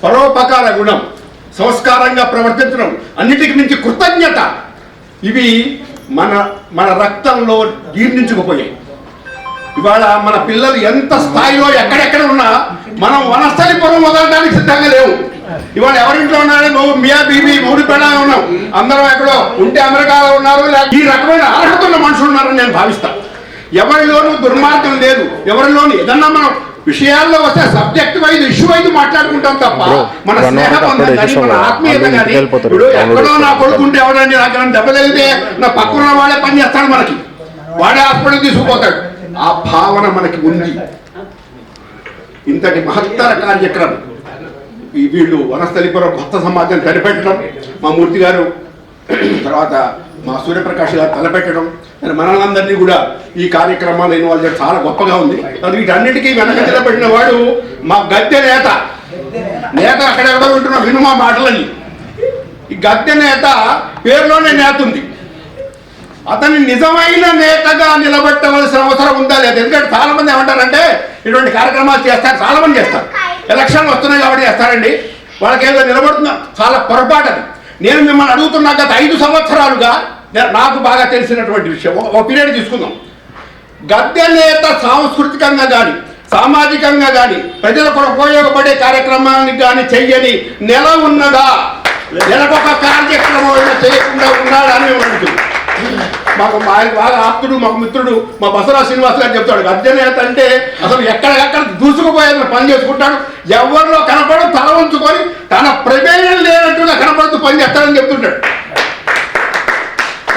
పరోపకార గుణం, సంస్కారంగా ప్రవర్తించడం, అన్నిటికి మించి కృతజ్ఞత, ఇవి మన రక్తంలో జీర్ణించుకుపోయాయి. ఇవాళ మన పిల్లలు ఎంత స్థాయిలో ఎక్కడెక్కడ ఉన్నా మనం వనస్థలిపురం వదలడానికి సిద్ధంగా లేవు. ఇవాళ ఎవరింట్లో ఉన్నారో నువ్వు మియా బీబీ మూడు పెళ్ళ ఉన్నాం, అందరం ఎక్కడో ఉంటే అమెరికాలో ఉన్నారు. ఈ రకమైన అర్హత ఉన్న మనుషులు ఉన్నారని నేను భావిస్తాను. ఎవరిలోనూ దుర్మార్గం లేదు, ఎవరిలోనూ ఏదన్నా మనం విషయాల్లో వస్తే సబ్జెక్ట్ వైజ్ ఇష్యూ వైజ్ మాట్లాడుకుంటాం తప్ప మన స్నేహం కానీ మన ఆత్మీయత కానీ ఇప్పుడు ఎక్కడో నా కొడుకుంటే ఎవరండి నాకు దెబ్బ తగిలితే నా పక్కన వాడే పని చేస్తాడు, మనకి వాడే హాస్పిటల్ తీసుకుపోతాడు. ఆ భావన మనకి ఉంది. ఇంతటి మహత్తర కార్యక్రమం వీళ్ళు వనస్థలిపురం కొత్త సమాజం తలపెట్టడం, మా మూర్తి గారు తర్వాత మా సూర్యప్రకాష్ గారు తలపెట్టడం, మనలందరినీ కూడా ఈ కార్యక్రమాలు ఇన్వాల్వ్ చేయడం చాలా గొప్పగా ఉంది. వీటన్నిటికీ వెనక నిలబెట్టిన వాడు మా గద్దె నేత. అక్కడెక్కడ ఉంటున్నా విను మా మాటలని. ఈ గద్దె నేత పేరులోనే నేత ఉంది. అతన్ని నిజమైన నేతగా నిలబెట్టవలసిన అవసరం ఉందా లేదా? ఎందుకంటే చాలా మంది ఏమంటారంటే ఇటువంటి కార్యక్రమాలు చేస్తారు, చాలా మంది చేస్తారు, ఎలక్షన్లు వస్తున్నాయి కాబట్టి చేస్తారండి, వాళ్ళకి ఏదో నిలబడుతున్నా. చాలా పొరపాటు అది. నేను మిమ్మల్ని అడుగుతున్నా, గత 5 సంవత్సరాలుగా నాకు బాగా తెలిసినటువంటి విషయం ఒక పీరియడ్ తీసుకుందాం. గద్దె నేత సాంస్కృతికంగా కానీ సామాజికంగా కానీ ప్రజలకు ఉపయోగపడే కార్యక్రమానికి కానీ చెయ్యని నెల ఉన్నదా? నెలకొక కార్యక్రమం చేయకుండా ఉన్నాడని అడుగుతుంది. మాకు బాగా ఆప్తుడు, మాకు మిత్రుడు మా బసరా శ్రీనివాస్ గారు చెప్తాడు, గద్దె నేత అంటే అసలు ఎక్కడెక్కడ దూసుకుపోయేది పని చేసుకుంటాడు, ఎవరిలో కనపడదు, తల ఉంచుకొని తన ప్రమేయం లేనట్టుగా కనపడుతూ పని చేస్తాడని చెప్తుంటాడు.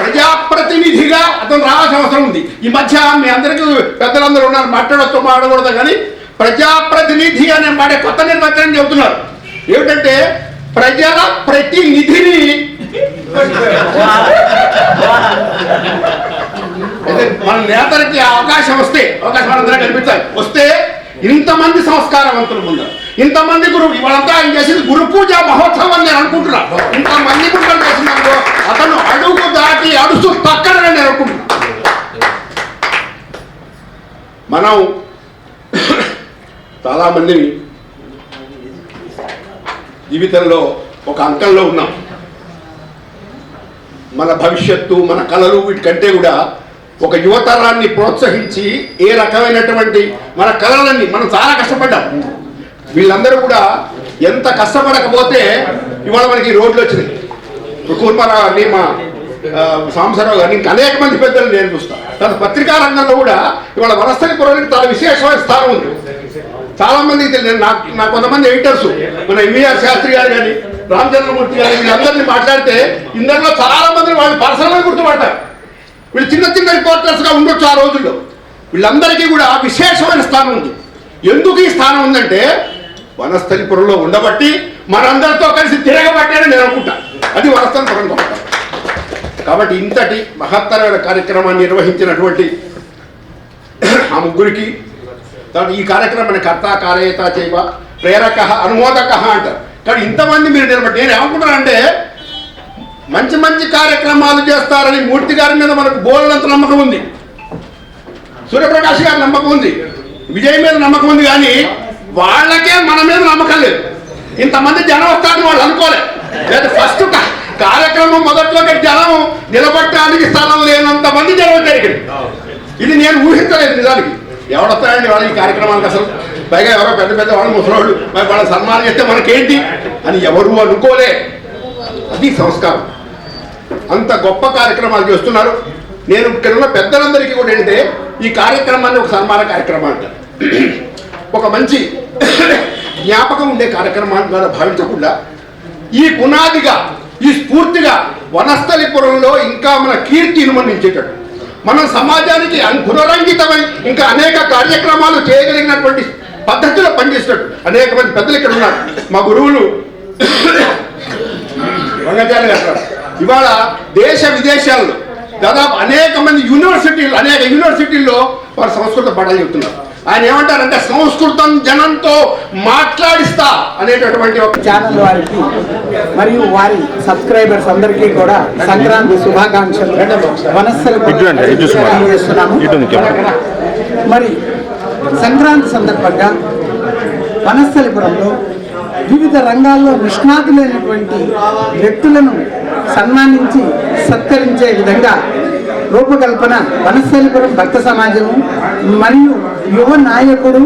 ప్రజాప్రతినిధిగా అతను రావాల్సిన అవసరం ఉంది. ఈ మధ్య మీ అందరికీ పెద్దలందరూ ఉన్నారు, మాట్లాడొచ్చు మాట్లాడకూడదు, కానీ ప్రజాప్రతినిధి అనే మాట కొత్త నిర్వచనం చెబుతున్నారు. ఏమిటంటే ప్రజల ప్రతినిధిని మన నేతలకి అవకాశం వస్తే, అవకాశం అందరూ కనిపించాలి, వస్తే ఇంతమంది సంస్కారవంతులు ఉన్నారు, ఇంతమంది గురువు. ఇవాళంతా ఆయన చేసింది గురు పూజ మహోత్సవం నేను అనుకుంటున్నా. ఇంతమంది గురువులు చేసినాడు, అతను అడుగు దాటి అడుసు తక్కడని నేను అనుకుంటున్నా. మనం చాలామంది జీవితంలో ఒక అంకంలో ఉన్నాం. మన భవిష్యత్తు, మన కళలు, వీటికంటే కూడా ఒక యువతరాన్ని ప్రోత్సహించి ఏ రకమైనటువంటి మన కళలన్నీ మనం చాలా కష్టపడ్డాం. వీళ్ళందరూ కూడా ఎంత కష్టపడకపోతే ఇవాళ మనకి రోడ్లు వచ్చినాయి. కుర్మారావు గారిని, మా సాంబశివరావు గారిని, ఇంకా అనేక మంది పెద్దలు నేను చూస్తాను. తర్వాత పత్రికా రంగంలో కూడా ఇవాళ వనస్థలిపురానికి చాలా విశేషమైన స్థానం ఉంది. చాలా మందికి తెలియదు. నాకు కొంతమంది ఎడిటర్స్, మన ఎంవీఆర్ శాస్త్రి గారు కానీ, రామచంద్రమూర్తి గారు, వీళ్ళందరినీ మాట్లాడితే ఇందరిలో చాలా మందిని వాళ్ళు పర్సనల్గా గుర్తుపడతారు. వీళ్ళు చిన్న చిన్న రిపోర్టర్స్గా ఉండొచ్చు ఆ రోజుల్లో. వీళ్ళందరికీ కూడా విశేషమైన స్థానం ఉంది. ఎందుకు ఈ స్థానం ఉందంటే వనస్థలిపురంలో ఉండబట్టి, మనందరితో కలిసి తిరగబట్టాడని నేను అనుకుంటాను. అది వనస్థలిపురం గొప్ప. కాబట్టి ఇంతటి మహత్తరమైన కార్యక్రమాన్ని నిర్వహించినటువంటి ఆ ముగ్గురికి తర్వాత ఈ కార్యక్రమాన్ని కర్త కార్యత చేయవ ప్రేరక అనుమోదక అంటారు. కానీ ఇంతమంది మీరు నిలబడి నేను ఏమనుకుంటానంటే మంచి మంచి కార్యక్రమాలు చేస్తారని మూర్తి గారి మీద మనకు బోలనంత నమ్మకం ఉంది, సూర్యప్రకాష్ గారి నమ్మకం ఉంది, విజయ్ మీద నమ్మకం ఉంది. కానీ వాళ్ళకే మన మీద నమ్మకం లేదు. ఇంతమంది జనం వస్తారని వాళ్ళు అనుకోలేదు. లేదా ఫస్ట్ కార్యక్రమం మొదట్లోకి జనం నిలబట్టడానికి స్థలం లేనంత మంది జనం జరిగింది. ఇది నేను ఊహించలేదు నిజానికి. ఎవడొస్తాయండి వాళ్ళు ఈ కార్యక్రమానికి అసలు? పైగా ఎవరో పెద్ద పెద్ద వాళ్ళు ముసలోళ్ళు, మరి వాళ్ళ సన్మానం చేస్తే మనకేంటి అని ఎవరు అనుకోలే. అది సంస్కారం. అంత గొప్ప కార్యక్రమాలు చేస్తున్నారు. నేను ఇక్కడ ఉన్న పెద్దలందరికీ కూడా ఏంటంటే ఈ కార్యక్రమాన్ని ఒక సన్మాన కార్యక్రమం అంటారు. ఒక మంచి జ్ఞాపకం ఉండే కార్యక్రమాన్ని ద్వారా భావించకుండా ఈ పునాదిగా ఈ స్ఫూర్తిగా వనస్థలిపురంలో ఇంకా మన కీర్తి ఇనుమనించేటట్టు మన సమాజానికి పునరంకితమై ఇంకా అనేక కార్యక్రమాలు చేయగలిగినటువంటి పద్ధతిలో పనిచేసేటట్టు అనేక మంది పెద్దలు ఇక్కడ ఉన్నారు. మా గురువులు రంగాచార్య గారు ఇవాళ దేశ విదేశాల్లో దాదాపు అనేక మంది అనేక యూనివర్సిటీల్లో వారు సంస్కృత పాఠాలు చెప్తున్నారు. ఆయన ఏమంటారంటే సంస్కృతం జనంతో మాట్లాడిస్తా అనేటటువంటి ఒక ఛానల్ వారికి మరియు వారి సబ్స్క్రైబర్స్ అందరికీ కూడా సంక్రాంతి శుభాకాంక్షలు తెలియజేస్తున్నాము. మరి సంక్రాంతి సందర్భంగా వనస్థలిపురంలో వివిధ రంగాల్లో నిష్ణాతులైనటువంటి వ్యక్తులను సన్మానించి సత్కరించే విధంగా రూపకల్పన వనస్థలిపురం భక్త సమాజము మరియు యువ నాయకుడు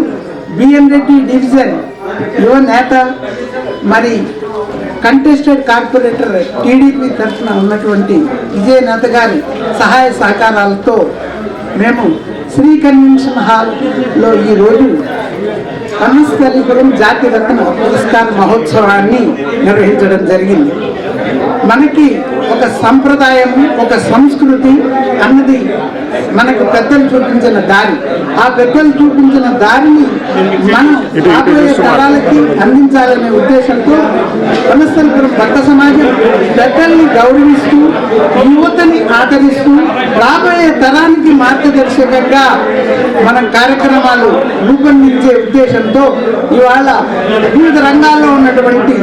బిఎన్ రెడ్డి డివిజన్ యువ నేత మరి కంటెస్టెడ్ కార్పొరేటర్ టీడీపీ తరఫున ఉన్నటువంటి విజయనాథ్ గారి సహాయ సహకారాలతో మేము శ్రీ కన్వెన్షన్ హాల్లో ఈరోజు వనస్థలిపురం జాతిరత్న పురస్కార మహోత్సవాన్ని నిర్వహించడం జరిగింది. మనకి ఒక సంప్రదాయం, ఒక సంస్కృతి అన్నది మనకు పెద్దలు చూపించిన దారి. ఆ పెద్దలు చూపించిన దారిని మనం రాబోయే తరాలకి అందించాలనే ఉద్దేశంతో వనస్థలిపురం భక్త సమాజం పెద్దల్ని గౌరవిస్తూ యువతని ఆదరిస్తూ రాబోయే తరానికి మార్గదర్శకంగా మనం కార్యక్రమాలు రూపొందించే ఉద్దేశంతో ఇవాళ వివిధ రంగాల్లో ఉన్నటువంటి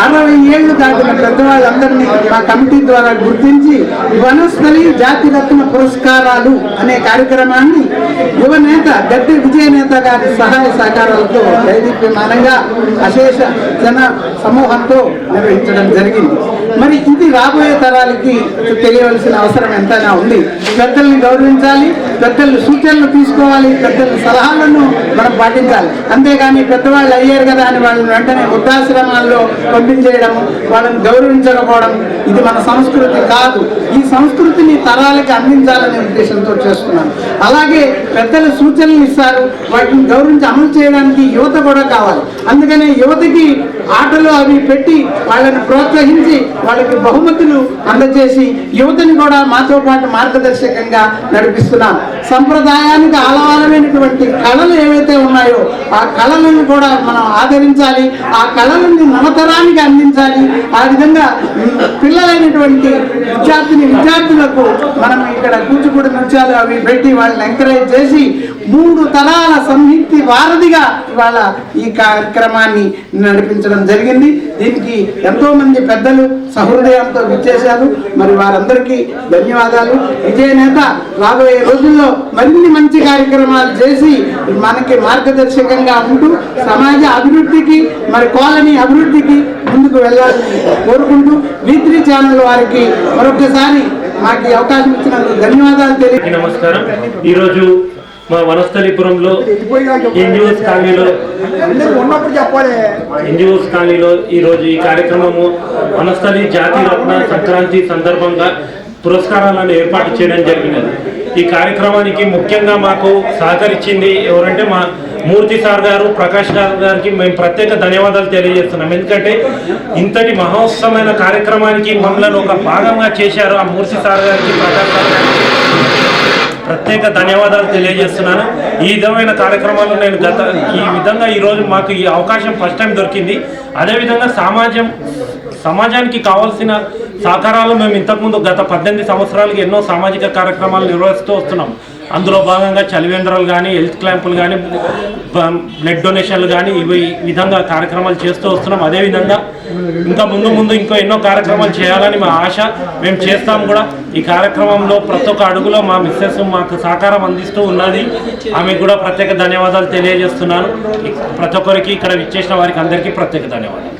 60 ఏళ్లు దాటిన పెద్దవాళ్ళందరినీ మా కమిటీ ద్వారా గుర్తించి వనస్థలి జాతిరత్న పురస్కారాలు అనే కార్యక్రమాన్ని యువ నేత గద్దె విజయనేత గారి సహాయ సహకారాలతో దైదీప్యమానంగా అశేష జన సమూహంతో నిర్వహించడం జరిగింది. మరి ఇది రాబోయే తరాలకి తెలియవలసిన అవసరం ఎంతైనా ఉంది. పెద్దల్ని గౌరవించాలి, పెద్దల సూచనలు తీసుకోవాలి, పెద్దల సలహాలను మనం పాటించాలి. అంతేగాని పెద్దవాళ్ళు అయ్యారు కదా అని వాళ్ళని వెంటనే వృద్ధాశ్రమాల్లో పంపించేయడం, వాళ్ళని గౌరవించకపోవడం ఇది మన సంస్కృతి కాదు. ఈ సంస్కృతిని తరాలకి అందించాలనే ఉద్దేశంతో చేస్తున్నాను. అలాగే పెద్దల సూచనలు ఇస్తారు, వాటిని గౌరవించి అమలు చేయడానికి యువత కూడా కావాలి. అందుకనే యువతకి ఆటలు అవి పెట్టి వాళ్ళని ప్రోత్సహించి వాళ్ళకి బహుమతులు అందజేసి యువతని కూడా మాతో పాటు మార్గదర్శకంగా నడిపిస్తున్నాం. సంప్రదాయానికి ఆలవాలమైనటువంటి కళలు ఏవైతే ఉన్నాయో ఆ కళలను కూడా మనం ఆదరించాలి, ఆ కళలని నవతరానికి అందించాలి. ఆ విధంగా పిల్లలైనటువంటి విద్యార్థులకు మనం ఇక్కడ కూచిపూడి నృత్యాలు అవి పెట్టి వాళ్ళని ఎంకరేజ్ చేసి 3 తరాల సంయుక్తి వారధిగా ఇవాళ ఈ కార్యక్రమాన్ని నడిపించడం జరిగింది. దీనికి ఎంతో మంది పెద్దలు సహృదయంతో విచ్చేశారు. మరి వారందరికీ ధన్యవాదాలు. విజయనేత రాబోయే రోజుల్లో మరిన్ని మంచి కార్యక్రమాలు చేసి మనకి మార్గదర్శకంగా ఉంటూ సమాజ అభివృద్ధికి మరి కాలనీ అభివృద్ధికి ముందుకు వెళ్ళాలని కోరుకుంటూ V3 ఛానల్ వారికి మరొకసారి మాకు అవకాశం ఇచ్చినందుకు ధన్యవాదాలు తెలియ. నమస్కారం. ఈరోజు మా వనస్థలిపురంలో ఎన్జిఓస్ కాలనీలో ఈరోజు ఈ కార్యక్రమము వనస్థలి జాతిరత్న సంక్రాంతి సందర్భంగా పురస్కారాలను ఏర్పాటు చేయడం జరిగినది. ఈ కార్యక్రమానికి ముఖ్యంగా మాకు సహకరించింది ఎవరంటే మా మూర్తి సార్ గారు, ప్రకాష్ గారికి మేము ప్రత్యేక ధన్యవాదాలు తెలియజేస్తున్నాం. ఎందుకంటే ఇంతటి మహోత్సవమైన కార్యక్రమానికి మమ్మల్ని ఒక భాగంగా చేశారు. ఆ మూర్తి సార్ గారికి, ప్రకాష్ సార్ గారికి ప్రత్యేక ధన్యవాదాలు తెలియజేస్తున్నాను. ఈ విధమైన కార్యక్రమాలు నేను ఈ విధంగా ఈరోజు మాకు ఈ అవకాశం ఫస్ట్ టైం దొరికింది. అదేవిధంగా సమాజానికి కావాల్సిన సహకారాలు మేము ఇంతకుముందు గత 18 సంవత్సరాలకి ఎన్నో సామాజిక కార్యక్రమాలు నిర్వహిస్తూ వస్తున్నాం. అందులో భాగంగా చలివేంద్రాలు కానీ, హెల్త్ క్యాంపులు కానీ, బ్లడ్ డొనేషన్లు కానీ ఈ విధంగా కార్యక్రమాలు చేస్తూ వస్తున్నాం. అదేవిధంగా ఇంకా ముందు ఇంకా ఎన్నో కార్యక్రమాలు చేయాలని మా ఆశ. మేము చేస్తాం కూడా. ఈ కార్యక్రమంలో ప్రతి ఒక్క అడుగులో మా మిస్సెస్ మాకు సహకారం అందిస్తూ ఉన్నది. ఆమెకు కూడా ప్రత్యేక ధన్యవాదాలు తెలియజేస్తున్నాను. ప్రతి ఒక్కరికి ఇక్కడ విచ్చేసిన వారికి అందరికీ ప్రత్యేక ధన్యవాదాలు.